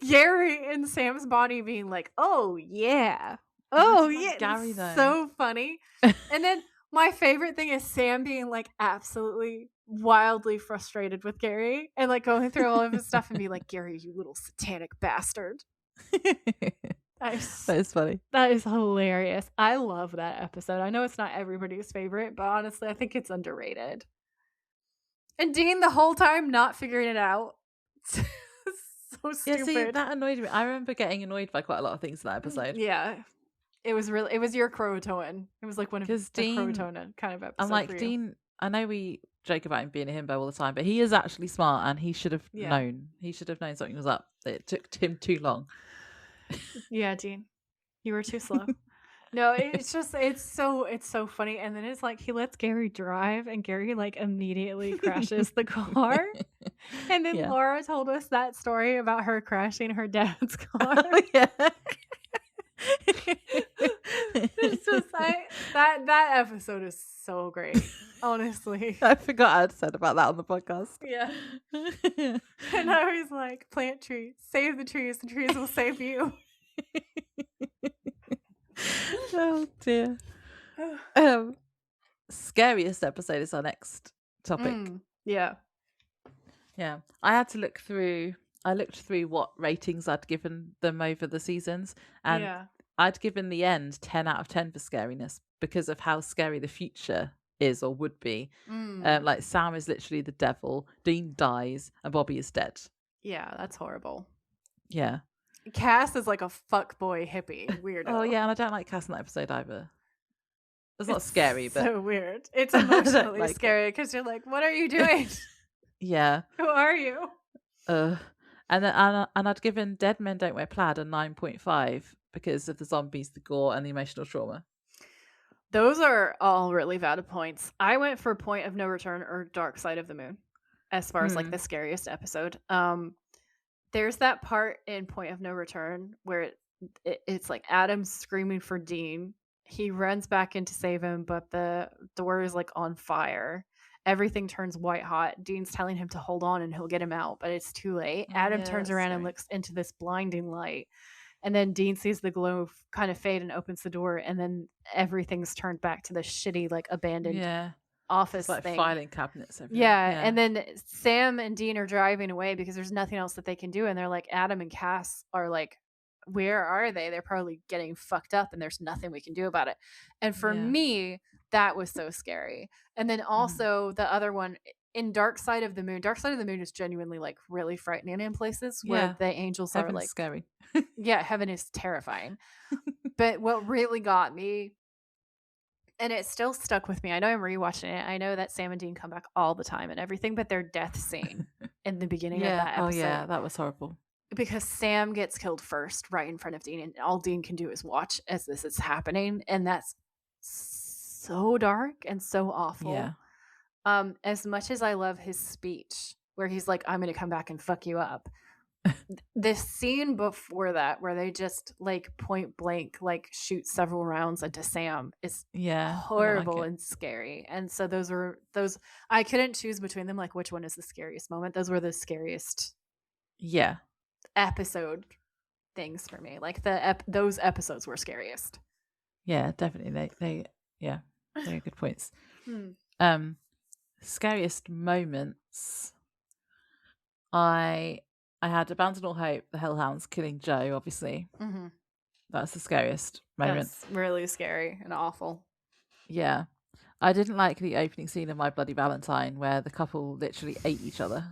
Gary in Sam's body being like, oh yeah. Oh yeah, Gary though. So funny. And then My favorite thing is Sam being like absolutely wildly frustrated with Gary and like going through all of his stuff and be like, Gary, you little satanic bastard. That is funny. That is hilarious. I love that episode. I know it's not everybody's favorite, but honestly, I think it's underrated. And Dean the whole time not figuring it out. So stupid. Yeah, see, that annoyed me. I remember getting annoyed by quite a lot of things in that episode. Yeah. It was your Croatoan. It was like one of the Croatoan kind of episode. I'm like, Dean, I know we joke about him being a himbo all the time, but he is actually smart and he should have known. He should have known something was up. It took him too long. Yeah, Dean. You were too slow. No, it's just it's so funny. And then it's like he lets Gary drive and Gary like immediately crashes the car. And then Laura told us that story about her crashing her dad's car. Oh, yeah. It's just that episode is so great. Honestly. I forgot I'd said about that on the podcast. Yeah. And I was like, plant trees, save the trees will save you. Oh dear. Scariest episode is our next topic. Yeah. I had to look through. I looked through what ratings I'd given them over the seasons, and I'd given the end 10 out of 10 for scariness because of how scary the future is or would be. Like Sam is literally the devil, Dean dies, and Bobby is dead. Yeah, that's horrible. Yeah. Cass is like a fuckboy hippie weirdo. Oh yeah, and I don't like Cass in that episode either. It's not scary, but so weird. It's emotionally like scary because you're like, what are you doing? Yeah. Who are you? And I'd given Dead Men Don't Wear Plaid a 9.5 because of the zombies, the gore, and the emotional trauma. Those are all really valid points. I went for Point of No Return or Dark Side of the Moon as far as like the scariest episode. There's that part in Point of No Return where it's like Adam's screaming for Dean. He runs back in to save him, but the door is like on fire. Everything turns white hot. Dean's telling him to hold on and he'll get him out, but it's too late. Adam turns around and looks into this blinding light. And then Dean sees the glow kind of fade and opens the door. And then everything's turned back to the shitty, like abandoned office like thing. Filing cabinets. Yeah. And then Sam and Dean are driving away because there's nothing else that they can do. And they're like, Adam and Cass are like, where are they? They're probably getting fucked up and there's nothing we can do about it. And for me, that was so scary. And then also the other one in Dark Side of the Moon. Dark Side of the Moon is genuinely like really frightening in places where the angels Heaven's are like scary. Yeah, heaven is terrifying. But what really got me, and it still stuck with me, I know I'm rewatching it. I know that Sam and Dean come back all the time and everything, but their death scene in the beginning of that episode. Oh yeah, that was horrible. Because Sam gets killed first right in front of Dean, and all Dean can do is watch as this is happening. And that's so dark and so awful. Yeah. As much as I love his speech where he's like, I'm going to come back and fuck you up. This scene before that where they just like point blank like shoot several rounds into Sam is horrible and scary. And so those I couldn't choose between them, like which one is the scariest moment. Those were the scariest episode things for me. Like those episodes were scariest. Yeah, definitely. They're good points. Scariest moments. I had Abandon All Hope, the Hellhounds killing Joe, obviously. That's the scariest moment. That's really scary and awful. Yeah. I didn't like the opening scene of My Bloody Valentine where the couple literally ate each other.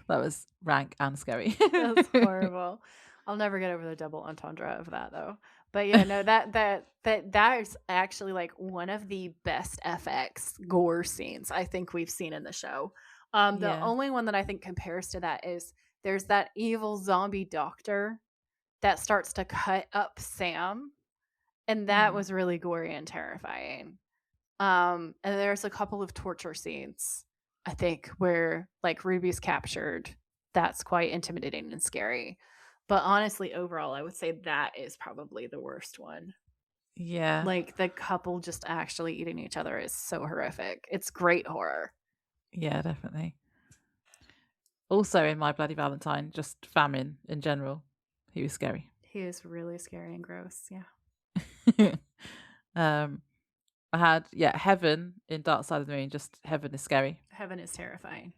That was rank and scary. That's horrible. I'll never get over the double entendre of that though. But yeah, no, that is actually like one of the best FX gore scenes I think we've seen in the show. The only one that I think compares to that is there's that evil zombie doctor that starts to cut up Sam, and that was really gory and terrifying. And there's a couple of torture scenes, I think, where like Ruby's captured. That's quite intimidating and scary. But honestly, overall, I would say that is probably the worst one. Yeah. Like the couple just actually eating each other is so horrific. It's great horror. Yeah, definitely. Also in My Bloody Valentine, just Famine in general. He was scary. He is really scary and gross, yeah. I had Heaven in Dark Side of the Moon. Just Heaven is scary. Heaven is terrifying.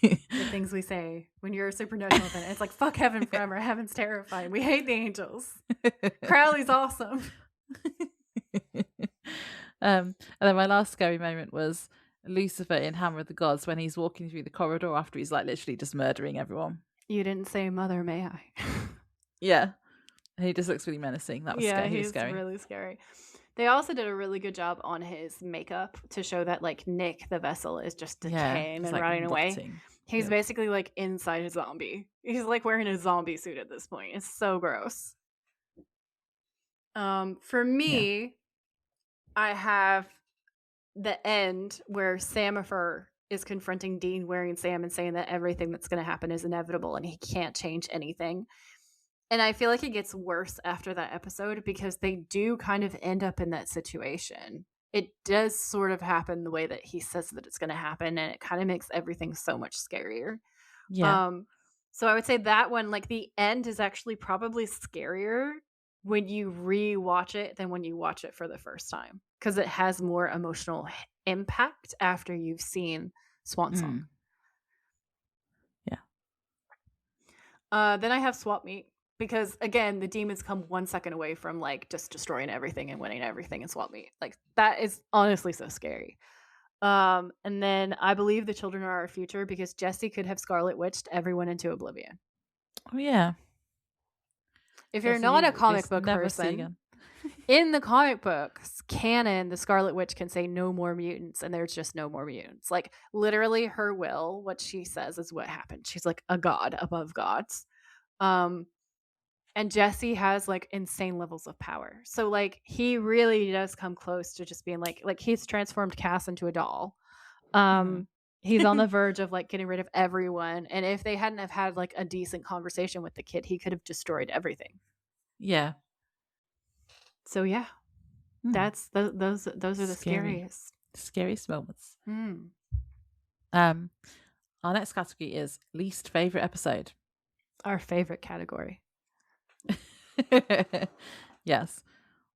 The things we say when you're a supernatural fan, it's like fuck heaven forever. Heaven's terrifying. We hate the angels. Crowley's awesome. And then my last scary moment was Lucifer in Hammer of the Gods when he's walking through the corridor after he's like literally just murdering everyone. You didn't say mother, may I? Yeah. He just looks really menacing. That was scary. He's scary. really scary. They also did a really good job on his makeup to show that like Nick the vessel is just decaying and like rotting away. rotting. He's basically like inside a zombie. He's like wearing a zombie suit at this point. It's so gross. For me, I have the end where Samifer is confronting Dean wearing Sam and saying that everything that's going to happen is inevitable and he can't change anything. And I feel like it gets worse after that episode because they do kind of end up in that situation. It does sort of happen the way that he says that it's going to happen, and it kind of makes everything so much scarier. Yeah. So I would say that one, like the end is actually probably scarier when you re-watch it than when you watch it for the first time because it has more emotional impact after you've seen Swan Song. Yeah. Then I have Swap Meet. Because again, the demons come 1 second away from like just destroying everything and winning everything in Swap Meet. Like that is honestly so scary. And then I believe the children are our future because Jesse could have Scarlet Witched everyone into oblivion. Oh yeah. If you're not a comic book person, in the comic books canon, the Scarlet Witch can say no more mutants, and there's just no more mutants. Like literally, her will, what she says is what happened. She's like a god above gods. And Jesse has like insane levels of power. So like he really does come close to just being like he's transformed Cass into a doll. He's on the verge of like getting rid of everyone. And if they hadn't have had like a decent conversation with the kid, he could have destroyed everything. Yeah. So yeah. That's those are the scariest moments. Our next category is least favorite episode. Our favorite category. Yes,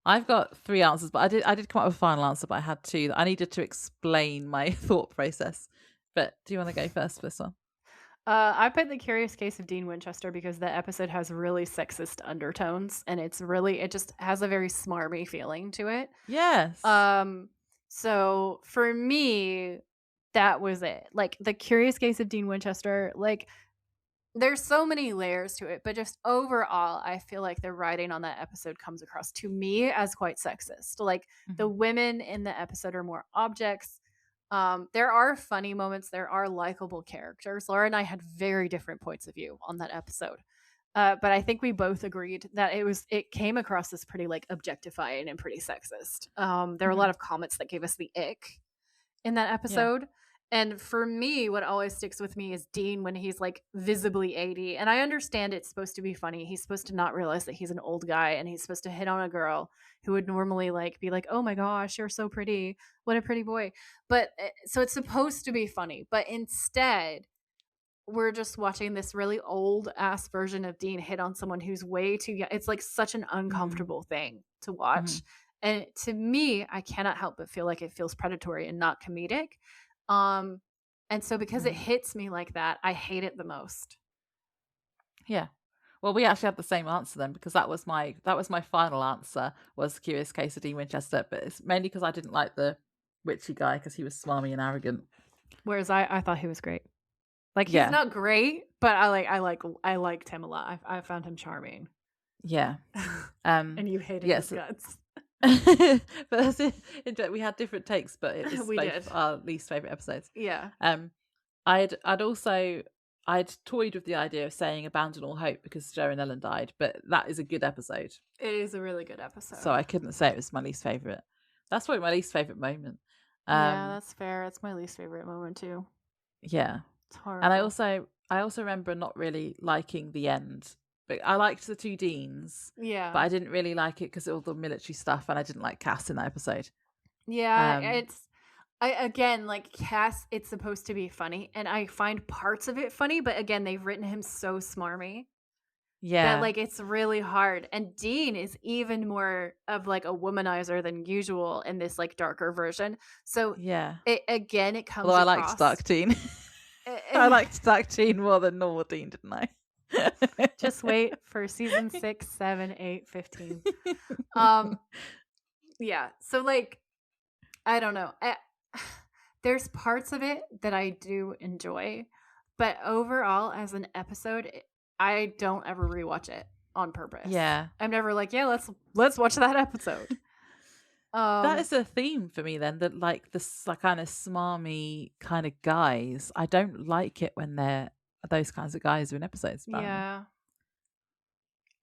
I've got 3 answers, but I did come up with a final answer, but I had 2 that I needed to explain my thought process. But do you want to go first for this one? I put The Curious Case of Dean Winchester because the episode has really sexist undertones, and it just has a very smarmy feeling to it. Yes. So for me, that was it. Like The Curious Case of Dean Winchester, like there's so many layers to it, but just overall, I feel like the writing on that episode comes across to me as quite sexist. Like the women in the episode are more objects. There are funny moments. There are likable characters. Laura and I had very different points of view on that episode. But I think we both agreed that it came across as pretty like objectifying and pretty sexist. There are a lot of comments that gave us the ick in that episode. Yeah. And for me, what always sticks with me is Dean when he's like visibly 80. And I understand it's supposed to be funny. He's supposed to not realize that he's an old guy and he's supposed to hit on a girl who would normally like be like, oh my gosh, you're so pretty. What a pretty boy. But so it's supposed to be funny. But instead, we're just watching this really old ass version of Dean hit on someone who's way too young. It's like such an uncomfortable thing to watch. And to me, I cannot help but feel like it feels predatory and not comedic. And so because it hits me like that, I hate it the most. Yeah. Well, we actually had the same answer then, because that was my final answer, was Curious Case of Dean Winchester, but it's mainly because I didn't like the witchy guy because he was smarmy and arrogant. Whereas I thought he was great. Like he's not great, but I liked him a lot. I found him charming. Yeah. And you hated his guts. But that's it. We had different takes, but it was both our least favorite episodes. Yeah. I'd toyed with the idea of saying Abandon All Hope because Joe and Ellen died, but that is a good episode. It is a really good episode. So I couldn't say it was my least favorite. That's probably my least favorite moment. Yeah, that's fair. It's my least favorite moment too. Yeah. It's horrible. And I also remember not really liking the end. But I liked the 2 Deans. Yeah. But I didn't really like it because of all the military stuff, and I didn't like Cass in that episode. Yeah, like Cass, it's supposed to be funny, and I find parts of it funny, but again, they've written him so smarmy Yeah. like it's really hard. And Dean is even more of like a womanizer than usual in this like darker version. So Yeah. it comes Although I liked across. Dark Teen. I liked Dark Teen more than normal Teen, didn't I? Just wait for season 6, 7, 8, 15. Yeah. So like, I don't know. There's parts of it that I do enjoy, but overall, as an episode, I don't ever rewatch it on purpose. Yeah. I'm never like, yeah, let's watch that episode. That is a theme for me then, that like this like kind of smarmy kind of guys. I don't like it when they're those kinds of guys in episodes. Apparently. Yeah.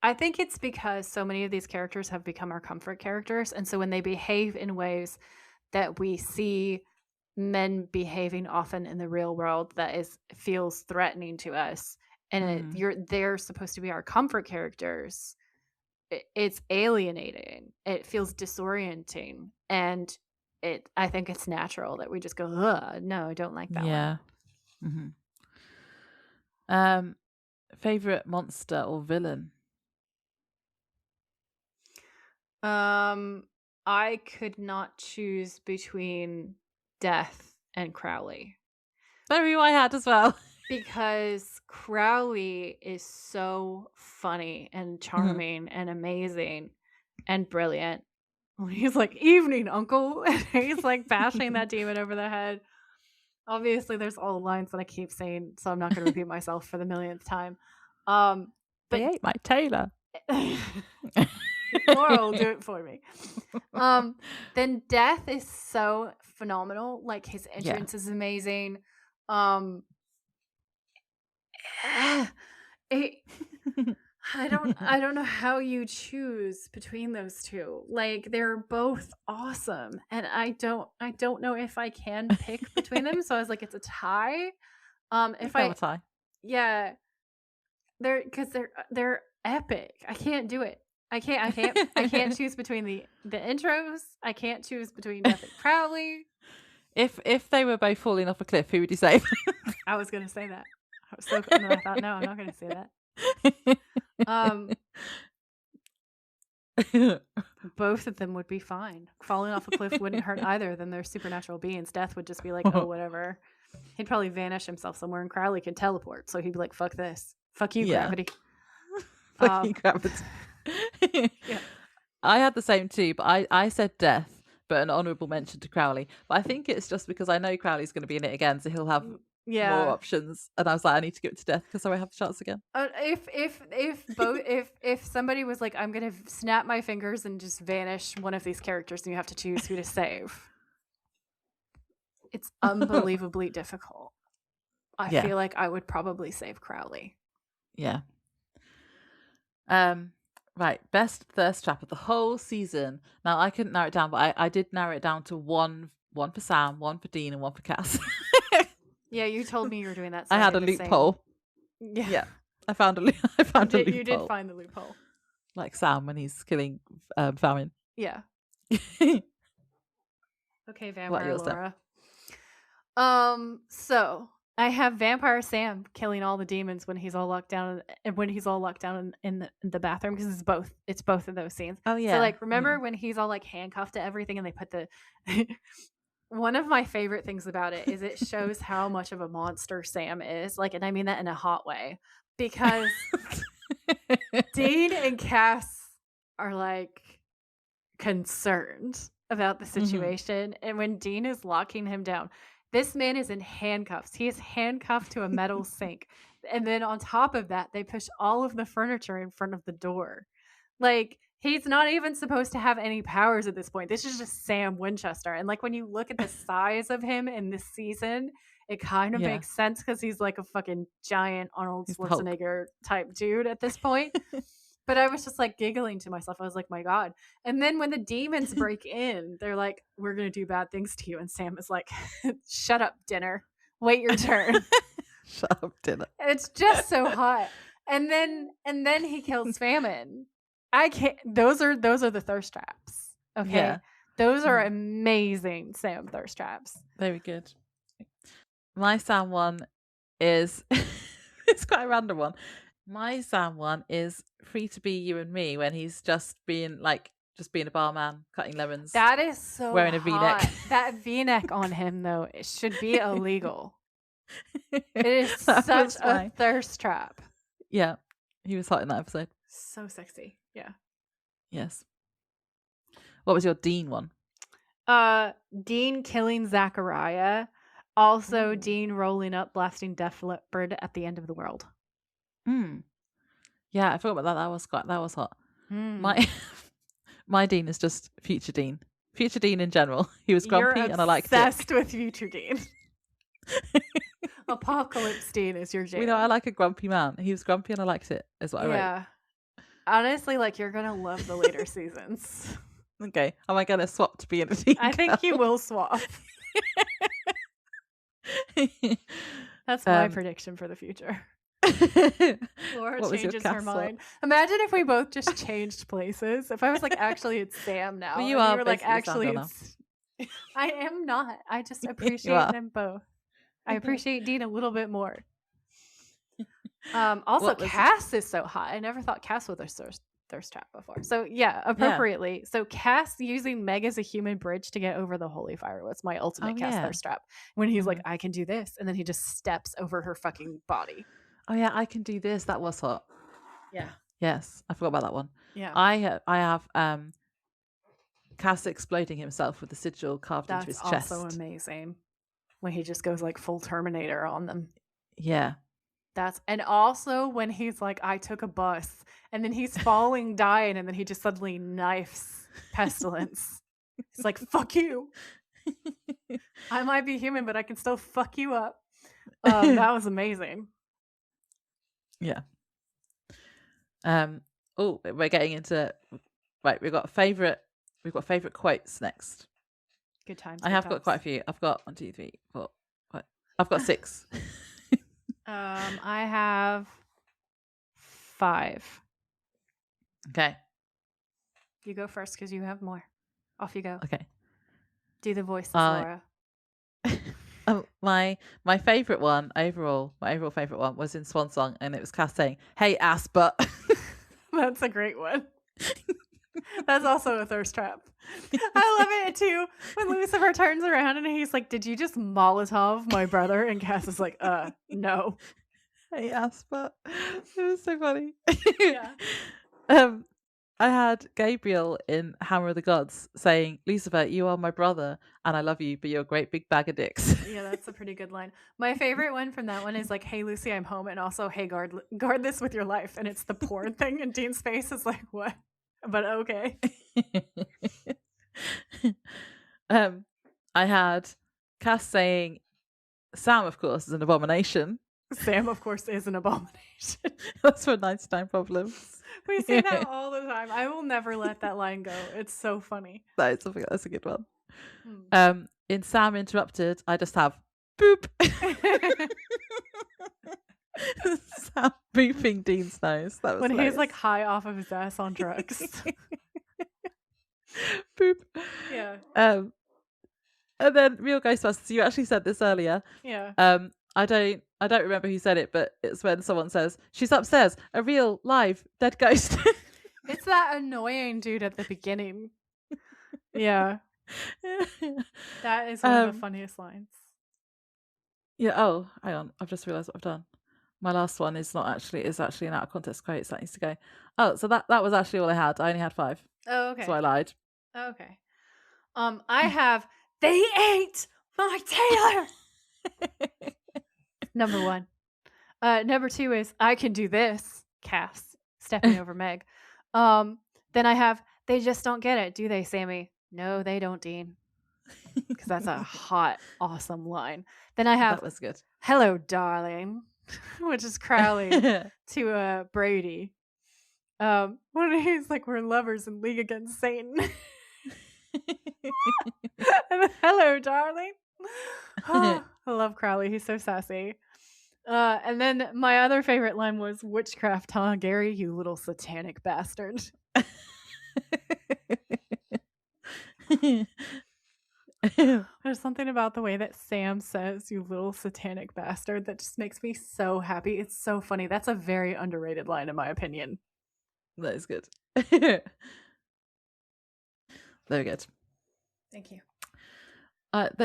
I think it's because so many of these characters have become our comfort characters. And so when they behave in ways that we see men behaving often in the real world that feels threatening to us, and they're supposed to be our comfort characters, it's alienating. It feels disorienting. And I think it's natural that we just go, ugh, no, I don't like that Yeah. Mm-hmm. Favorite monster or villain? I could not choose between Death and Crowley. Very who I had as well. Because Crowley is so funny and charming and amazing and brilliant. He's like, evening, uncle. And he's like bashing that demon over the head. Obviously, there's all the lines that I keep saying, so I'm not going to repeat myself for the millionth time. But they ate my tailor. Laurel will do it for me. Then Death is so phenomenal. Like his entrance is amazing. I don't know how you choose between those two. Like they're both awesome, and I don't know if I can pick between them. So I was like, it's a tie. If I a tie, yeah, they're epic. I can't do it. I can't choose between the intros. I can't choose between Death and Crowley. If they were both falling off a cliff, who would you save? I was gonna say that. I was so and I thought, no, I'm not gonna say that. Both of them would be fine. Falling off a cliff wouldn't hurt either. Then they're supernatural beings. Death would just be like, oh, whatever. He'd probably vanish himself somewhere, and Crowley can teleport. So he'd be like, fuck this. Fuck you, gravity. Fuck you, gravity. Yeah. I had the same too, but I said Death, but an honourable mention to Crowley. But I think it's just because I know Crowley's going to be in it again, so he'll have more options. And I was like, I need to give it to Death because I won't have the chance again. If somebody was like, I'm going to snap my fingers and just vanish one of these characters, and you have to choose who to save, it's unbelievably difficult. I feel like I would probably save Crowley. Yeah. Right, best thirst trap of the whole season. Now I couldn't narrow it down, but I did narrow it down to one for Sam, one for Dean, and one for Cass. Yeah, you told me you were doing that. So I had a loophole. Yeah, I found a loophole. You did find the loophole. Like Sam when he's killing Fireman. Yeah. Okay, Vampire Laura. So I have Vampire Sam killing all the demons when he's all locked down, in the bathroom, because it's both of those scenes. Oh yeah. So like, remember when he's all like handcuffed to everything, and they put the one of my favorite things about it is it shows how much of a monster Sam is. Like, and I mean that in a hot way, because Dean and Cass are like concerned about the situation, and when Dean is locking him down, this man is in handcuffs. He is handcuffed to a metal sink. And then on top of that, they push all of the furniture in front of the door. Like, he's not even supposed to have any powers at this point. This is just Sam Winchester. And like, when you look at the size of him in this season, it kind of makes sense, because he's like a fucking giant Arnold Schwarzenegger type dude at this point. But I was just like giggling to myself. I was like, my God. And then when the demons break in, they're like, we're going to do bad things to you. And Sam is like, shut up, dinner. Wait your turn. Shut up, dinner. It's just so hot. And then he kills Famine. I can't. Those are the thirst traps. Okay. Yeah. Those are amazing Sam thirst traps. Very good. My Sam one is, it's quite a random one. My Sam one is Free to Be You and Me, when he's just being a barman, cutting lemons, That is so wearing a V-neck. hot. That V-neck on him, though, it should be illegal. It is That such was a my- thirst trap. Yeah, he was hot in that episode. So sexy. Yeah. Yes. What was your Dean one? Dean killing Zachariah. Also, Ooh. Dean rolling up, blasting Def Leppard at the end of the world. Yeah, I forgot about that. That was hot. Mm. My Dean is just Future Dean. Future Dean in general. He was grumpy and I liked it. Obsessed with Future Dean. Apocalypse Dean is your jam. You know, I like a grumpy man. He was grumpy and I liked it, is what I wrote. Yeah. Honestly, like, you're gonna love the later seasons. Okay. Am I gonna swap to be in a Dean? I think you will swap. That's my prediction for the future. Laura changes her mind. Imagine if we both just changed places. If I was like, actually, it's Sam now. Well, you are were like, basically actually, Sandra it's. I am not. I just appreciate them both. I appreciate Dean a little bit more. Also, Cass is so hot. I never thought Cass was a thirst trap before. So yeah, appropriately. Yeah. So Cass using Meg as a human bridge to get over the holy fire was my ultimate Cass thirst trap. When he's like, I can do this, and then he just steps over her fucking body. Oh yeah, I can do this. That was hot. Yeah. Yes, I forgot about that one. Yeah. I have Cass exploding himself with the sigil carved into his chest. That's also amazing. When he just goes like full Terminator on them. Yeah. And also when he's like, I took a bus, and then he's falling, dying, and then he just suddenly knifes Pestilence. It's like, fuck you. I might be human, but I can still fuck you up. That was amazing. Yeah. Oh, we're getting into we've got favorite quotes next. Good times. I have got quite a few. I've got 1, 2, 3, 4, 5. I've got 6. I have 5. Okay. You go first because you have more. Off you go. Okay. Do the voices, Laura. My favorite one overall, favorite one was in Swan Song, and it was Cass saying, "Hey, ass butt." That's a great one. That's also a thirst trap. I love it too when Lucifer turns around and he's like, "Did you just Molotov my brother?" And Cass is like, no. Hey, ass butt. It was so funny. Yeah. I had Gabriel in Hammer of the Gods saying, "Lucifer, you are my brother and I love you, but you're a great big bag of dicks." Yeah, that's a pretty good line. My favorite one from that one is like, "Hey, Lucy, I'm home," and also, "Hey, guard this with your life." And it's the porn thing, and Dean's face is like, "What?" But okay. I had Cass saying, "Sam, of course, is an abomination." Sam, of course, is an abomination. That's for 99 Problems. We say that all the time. I will never let that line go. It's so funny. That's a good one. In Sam Interrupted, I just have boop. Sam booping Dean's nose. That was when hilarious. he's like high off of his ass on drugs. Boop. Yeah. And then Real Ghostbusters. You actually said this earlier. Yeah. I don't remember who said it, but it's when someone says, "She's upstairs, a real, live, dead ghost." It's that annoying dude at the beginning. Yeah. That is one of the funniest lines. Yeah. Oh, hang on. I've just realised what I've done. My last one is actually an out of context quote, so that needs to go. Oh, so that was actually all I had. I only had 5. Oh, okay. So I lied. Okay. I have, "They ate my Taylor." Number 1. Number 2 is, "I can do this." Cass stepping over Meg. Then I have, "They just don't get it, do they, Sammy?" No, they don't, Dean. Because that's a hot, awesome line. Then I have, that was good. "Hello, darling," which is Crowley to Brady. When he's like, "We're lovers in league against Satan." And then, "Hello, darling." I love Crowley. He's so sassy. And then my other favorite line was, "Witchcraft, huh, Gary? You little satanic bastard." There's something about the way that Sam says, "You little satanic bastard," that just makes me so happy. It's so funny. That's a very underrated line, in my opinion. That is good. Very good. Thank you.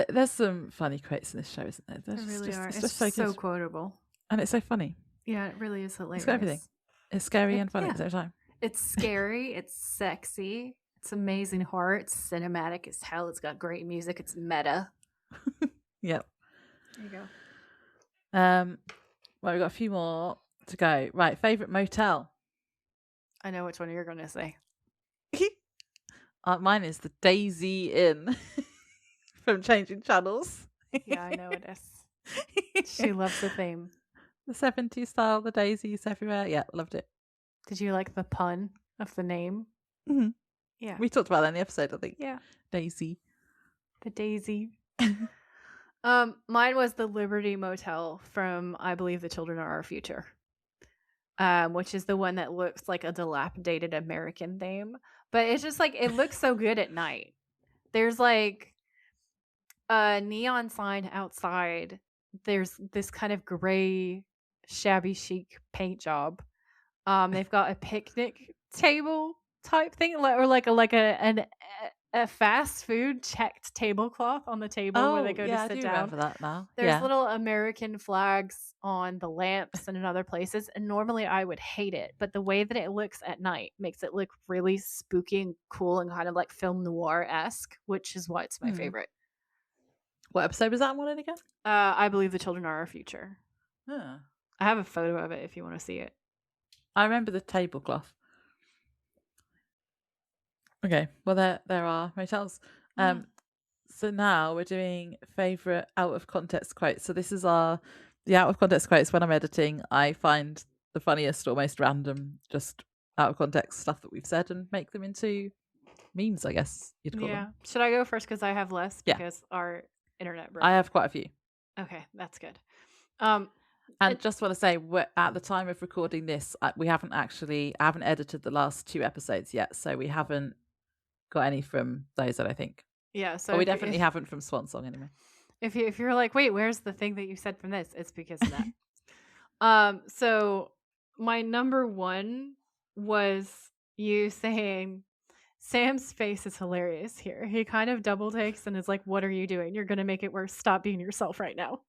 There's some funny quotes in this show, isn't there? There really are. It's It's just so good. quotable. And it's so funny. Yeah, it really is hilarious. It's got everything. It's scary and funny at the same time. It's scary. It's sexy. It's amazing horror. It's cinematic as hell. It's got great music. It's meta. Yep. There you go. Well, we've got a few more to go. Right, favorite motel. I know which one you're going to say. Mine is the Daisy Inn from Changing Channels. Yeah, I know it is. She loves the theme. The 70s style, the daisies everywhere. Yeah, loved it. Did you like the pun of the name? Mm-hmm. Yeah. We talked about that in the episode, I think. Yeah. Daisy. The Daisy. Mine was the Liberty Motel from I Believe the Children Are Our Future, which is the one that looks like a dilapidated American theme. But it's just like, it looks so good at night. There's like a neon sign outside. There's this kind of gray, shabby chic paint job. They've got a picnic table type thing, or like a fast food checked tablecloth on the table where they go to sit down. Remember that now. There's little American flags on the lamps and in other places, and normally I would hate it, but the way that it looks at night makes it look really spooky and cool and kind of like film noir-esque, which is why it's my favorite. What episode was that one in again? I Believe the Children Are Our Future. Huh. I have a photo of it if you want to see it. I remember the tablecloth. Okay, well there are motels. So now we're doing favorite out of context quotes. So this is the out of context quotes. When I'm editing, I find the funniest or most random, just out of context stuff that we've said and make them into memes, I guess you'd call them. Should I go first because I have less? Yeah. Because our internet broke. I have quite a few. Okay, that's good. And just want to say, at the time of recording this, I haven't edited the last 2 episodes yet, so we haven't got any from those, I don't think. Yeah, so we definitely haven't from Swan Song anyway. If you're like, wait, where's the thing that you said from this? It's because of that. So my number 1 was you saying Sam's face is hilarious here. He kind of double takes and is like, "What are you doing? You're gonna make it worse. Stop being yourself right now."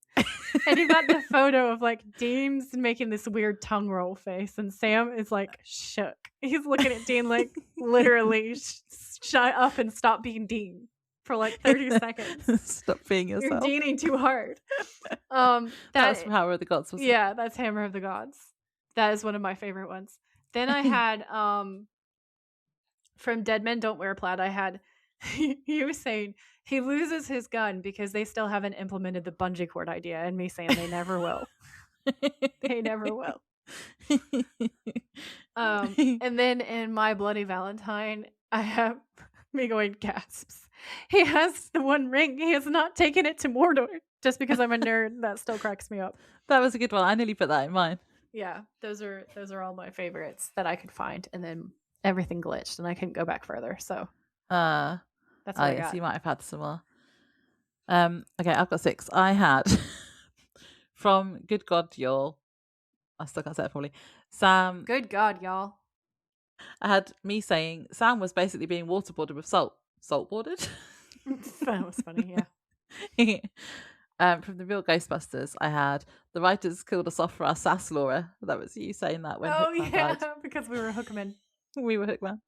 And you got the photo of like Dean's making this weird tongue roll face, and Sam is like shook. He's looking at Dean like literally shut up and stop being Dean for like 30 seconds. Stop being yourself. You're Deaning too hard. That's from Hammer of the Gods, wasn't it? Yeah, that's Hammer of the Gods. That is one of my favorite ones. Then I had from Dead Men Don't Wear Plaid, I had you were saying he loses his gun because they still haven't implemented the bungee cord idea, and me saying they never will. They never will. And then in My Bloody Valentine, I have me going gasps. He has the one ring. He has not taken it to Mordor. Just because I'm a nerd, that still cracks me up. That was a good one. I nearly put that in mine. Yeah, those are all my favorites that I could find, and then everything glitched, and I couldn't go back further. So that's what I got. So you might have had some more. Okay, I've got 6. I had from Good God, Y'all. I still can't say it properly. Sam. Good God, y'all. I had me saying Sam was basically being waterboarded with salt. Saltboarded? That was funny, yeah. From the Real Ghostbusters, I had the writers killed us off for our sass, Laura. That was you saying that when Hookman died. Because we were Hookman. We were Hookman.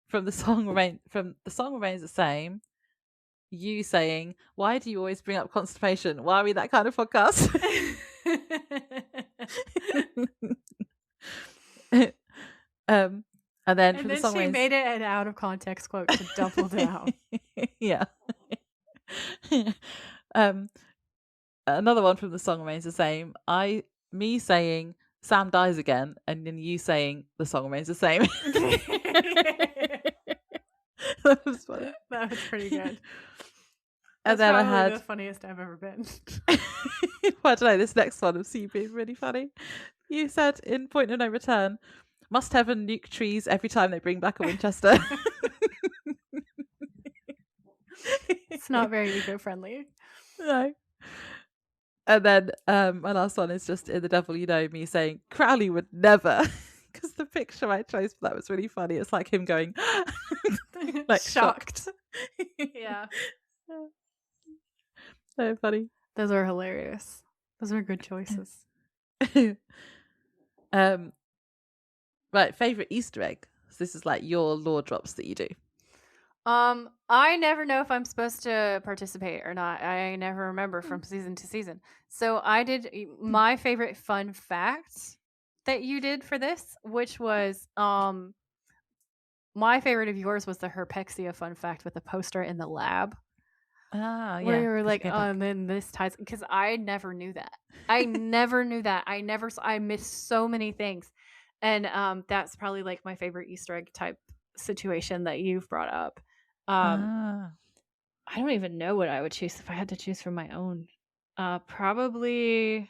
From the song remains the same. You saying, "Why do you always bring up constipation? Why are we that kind of podcast?" And then from the song she made it an out of context quote to double down. Yeah. Another one from the song remains the same. Me saying Sam dies again, and then you saying the song remains the same. That was funny. That was pretty good. And then I had the funniest I've ever been. Well, I don't know. This next one was you being really funny. You said in Point of No Return, must heaven nuke trees every time they bring back a Winchester. It's not very eco-friendly. No. And then my last one is just in The Devil You Know Me saying Crowley would never, because the picture I chose for that was really funny. It's like him going like shocked. Yeah. So funny. Those are hilarious. Those are good choices. Right, favorite Easter egg. So this is like your lore drops that you do. I never know if I'm supposed to participate or not. I never remember from season to season. So I did my favorite fun fact that you did for this, which was my favorite of yours was the Herpexia fun fact with the poster in the lab. Ah, yeah. Where you were like, and then this ties, because I never knew that. I never knew that. I missed so many things. And that's probably like my favorite Easter egg type situation that you've brought up. I don't even know what I would choose if I had to choose from my own. Probably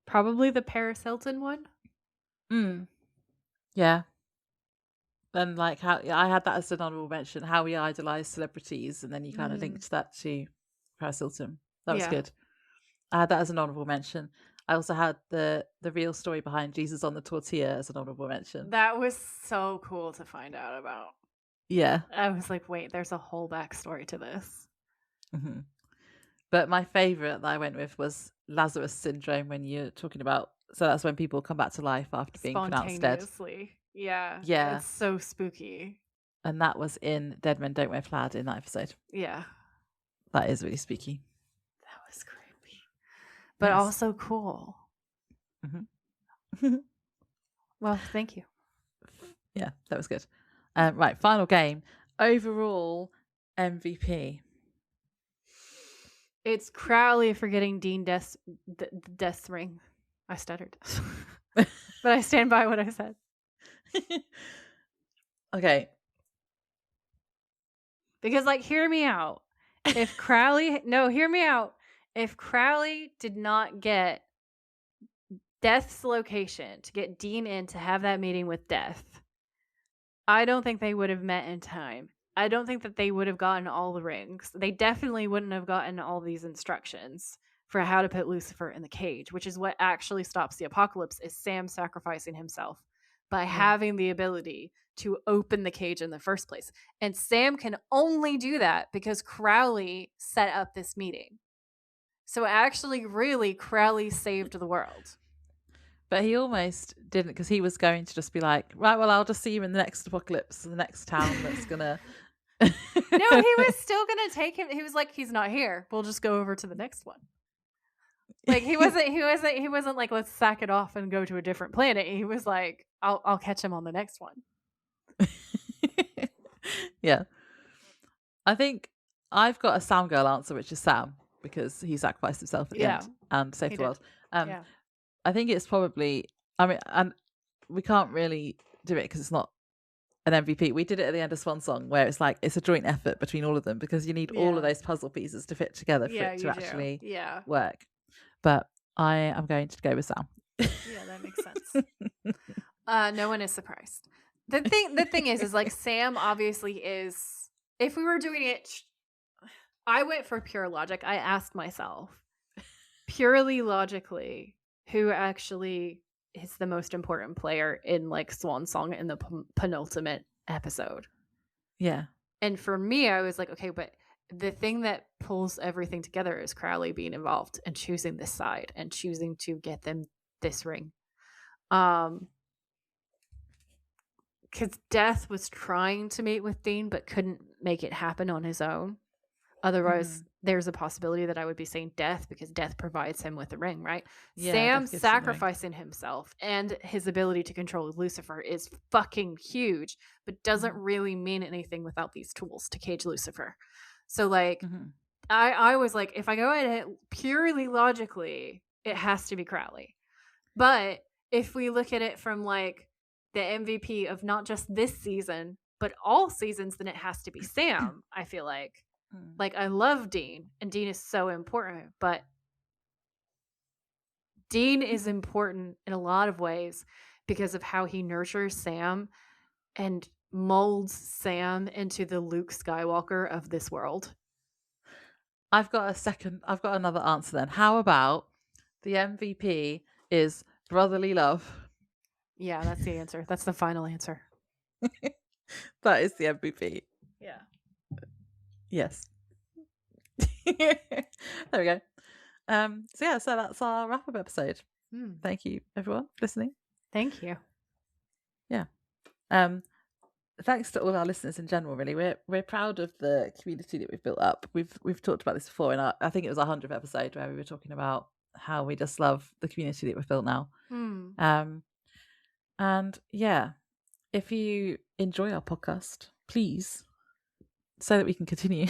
the Paris Hilton one. Yeah. Then like how I had that as an honorable mention, how we idolize celebrities, and then you kind of linked that to Paris Hilton. That was good. I had that as an honorable mention. I also had the real story behind Jesus on the tortilla as an honorable mention. That was so cool to find out about. Yeah. I was like, wait, there's a whole backstory to this. Mm-hmm. But my favorite that I went with was Lazarus syndrome, when you're talking about, so that's when people come back to life after being pronounced dead. Yeah. Yeah. It's so spooky. And that was in Dead Men Don't Wear Plaid in that episode. Yeah. That is really spooky. That was creepy. But also cool. Mm-hmm. Well, thank you. Yeah, that was good. Right, final game. Overall MVP. It's Crowley for getting Dean Death's ring. I stuttered. But I stand by what I said. Okay. Because, like, hear me out. If Crowley... No, hear me out. If Crowley did not get Death's location to get Dean in to have that meeting with Death, I don't think they would have met in time. I don't think that they would have gotten all the rings. They definitely wouldn't have gotten all these instructions for how to put Lucifer in the cage, which is what actually stops the apocalypse, is Sam sacrificing himself by having the ability to open the cage in the first place. And Sam can only do that because Crowley set up this meeting. So actually, really, Crowley saved the world. But he almost didn't, because he was going to just be like, right, well, I'll just see you in the next apocalypse, the next town that's gonna... No, he was still gonna take him. He was like, he's not here. We'll just go over to the next one. Like he wasn't like, let's sack it off and go to a different planet. He was like, I'll catch him on the next one. Yeah. I think I've got a Sam girl answer, which is Sam, because he sacrificed himself at the end and saved the world. I think it's probably, I mean, and we can't really do it because it's not an MVP. We did it at the end of Swan Song, where it's like it's a joint effort between all of them, because you need all of those puzzle pieces to fit together for it to actually work. But I am going to go with Sam. Yeah, that makes sense. No one is surprised. The thing is like Sam obviously is. If we were doing it, I went for pure logic. I asked myself, purely logically, who actually is the most important player in like Swan Song in the penultimate episode. Yeah. And for me, I was like, okay, but the thing that pulls everything together is Crowley being involved and choosing this side and choosing to get them this ring. Because Death was trying to meet with Dean but couldn't make it happen on his own. Otherwise, there's a possibility that I would be saying Death, because Death provides him with the ring, right? Yeah, Sam sacrificing himself and his ability to control Lucifer is fucking huge, but doesn't really mean anything without these tools to cage Lucifer. So, like, I was like, if I go at it purely logically, it has to be Crowley. But if we look at it from, like, the MVP of not just this season, but all seasons, then it has to be Sam, I feel like. Like, I love Dean, and Dean is so important, but Dean is important in a lot of ways because of how he nurtures Sam and molds Sam into the Luke Skywalker of this world? I've got another answer then. How about the MVP is brotherly love? Yeah, that's the answer. That's the final answer. That is the MVP. Yeah. Yes. There we go. So that's our wrap-up episode. Thank you, everyone, for listening. Thank you. Yeah. Thanks to all our listeners in general. Really, we're proud of the community that we've built up. We've talked about this before, and I think it was our 100th episode where we were talking about how we just love the community that we've built now. And yeah, if you enjoy our podcast, please, so that we can continue,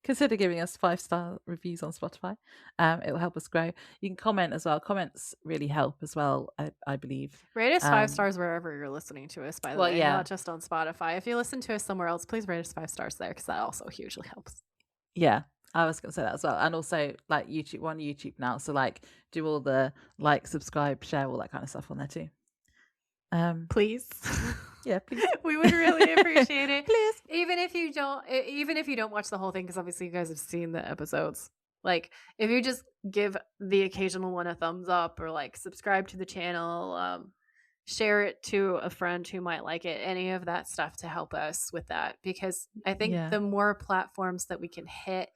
consider giving us 5-star reviews on Spotify. It will help us grow. You can comment as well. Comments really help as well, I believe. Rate us 5 stars wherever you're listening to us, by the way, not just on Spotify. If you listen to us somewhere else, please rate us 5 stars there, because that also hugely helps. Yeah, I was going to say that as well. And also, like, we're on YouTube now, so like do all the like, subscribe, share, all that kind of stuff on there too. Please. Yeah, please. We would really appreciate it. Please. Even if you don't watch the whole thing, because obviously you guys have seen the episodes. Like, if you just give the occasional one a thumbs up, or like subscribe to the channel, share it to a friend who might like it, any of that stuff to help us with that. Because I think the more platforms that we can hit,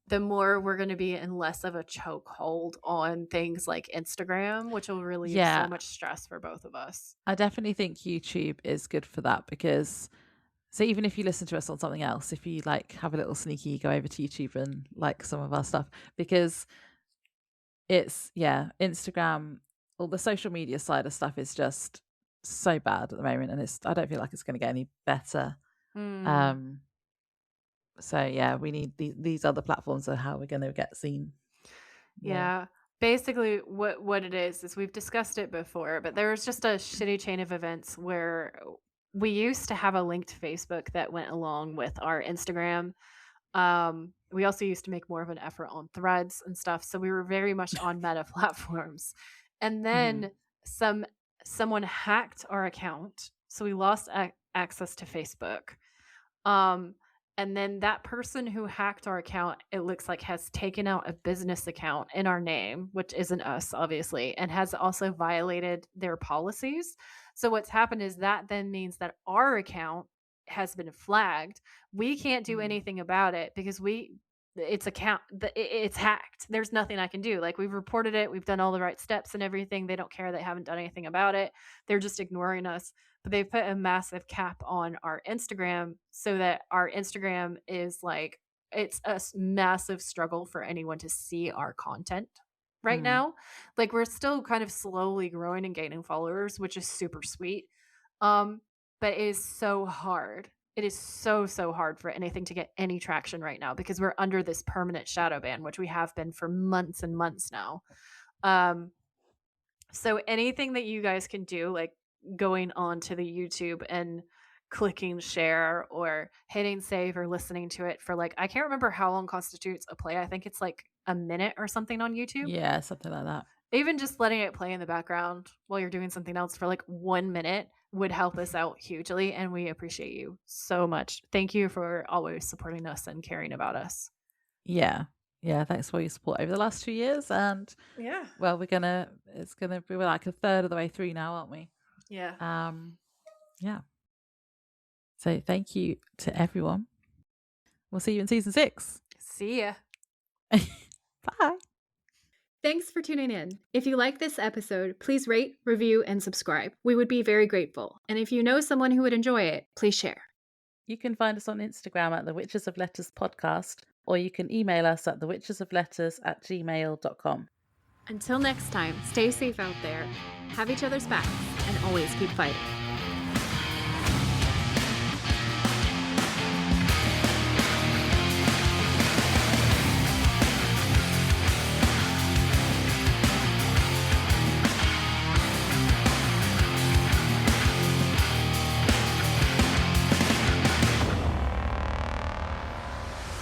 the more we're going to be in less of a chokehold on things like Instagram, which will relieve so much stress for both of us. I definitely think YouTube is good for that, because so even if you listen to us on something else, if you like have a little sneaky go over to YouTube and like some of our stuff, because it's Instagram, all the social media side of stuff is just so bad at the moment, and I don't feel like it's going to get any better. So yeah, we need these other platforms are how we're going to get seen. Yeah. Basically what it is we've discussed it before, but there was just a shitty chain of events where we used to have a linked Facebook that went along with our Instagram. We also used to make more of an effort on Threads and stuff, so we were very much on meta platforms. And then someone hacked our account, so we lost access to Facebook. And then that person who hacked our account, it looks like, has taken out a business account in our name, which isn't us, obviously, and has also violated their policies. So what's happened is that then means that our account has been flagged. We can't do anything about it because it's hacked. There's nothing I can do. Like, we've reported it. We've done all the right steps and everything. They don't care. They haven't done anything about it. They're just ignoring us. But they've put a massive cap on our Instagram, so that our Instagram is like, it's a massive struggle for anyone to see our content right now. Like, we're still kind of slowly growing and gaining followers, which is super sweet. But it is so hard. It is so hard for anything to get any traction right now, because we're under this permanent shadow ban, which we have been for months and months now. So anything that you guys can do, like going on to the YouTube and clicking share or hitting save or listening to it for, like, I can't remember how long constitutes a play. I think it's like a minute or something on YouTube. Yeah, something like that. Even just letting it play in the background while you're doing something else for like 1 minute would help us out hugely, and we appreciate you so much. Thank you for always supporting us and caring about us. Yeah, thanks for your support over the last 2 years. And well, it's gonna be like a third of the way through now, aren't we? Yeah. So thank you to everyone. We'll see you in season 6. See ya. Bye. Thanks for tuning in. If you like this episode, please rate, review, and subscribe. We would be very grateful. And if you know someone who would enjoy it, please share. You can find us on Instagram at The Witches of Letters Podcast, or you can email us at thewitchesofletters@gmail.com. Until next time, stay safe out there, have each other's backs, and always keep fighting.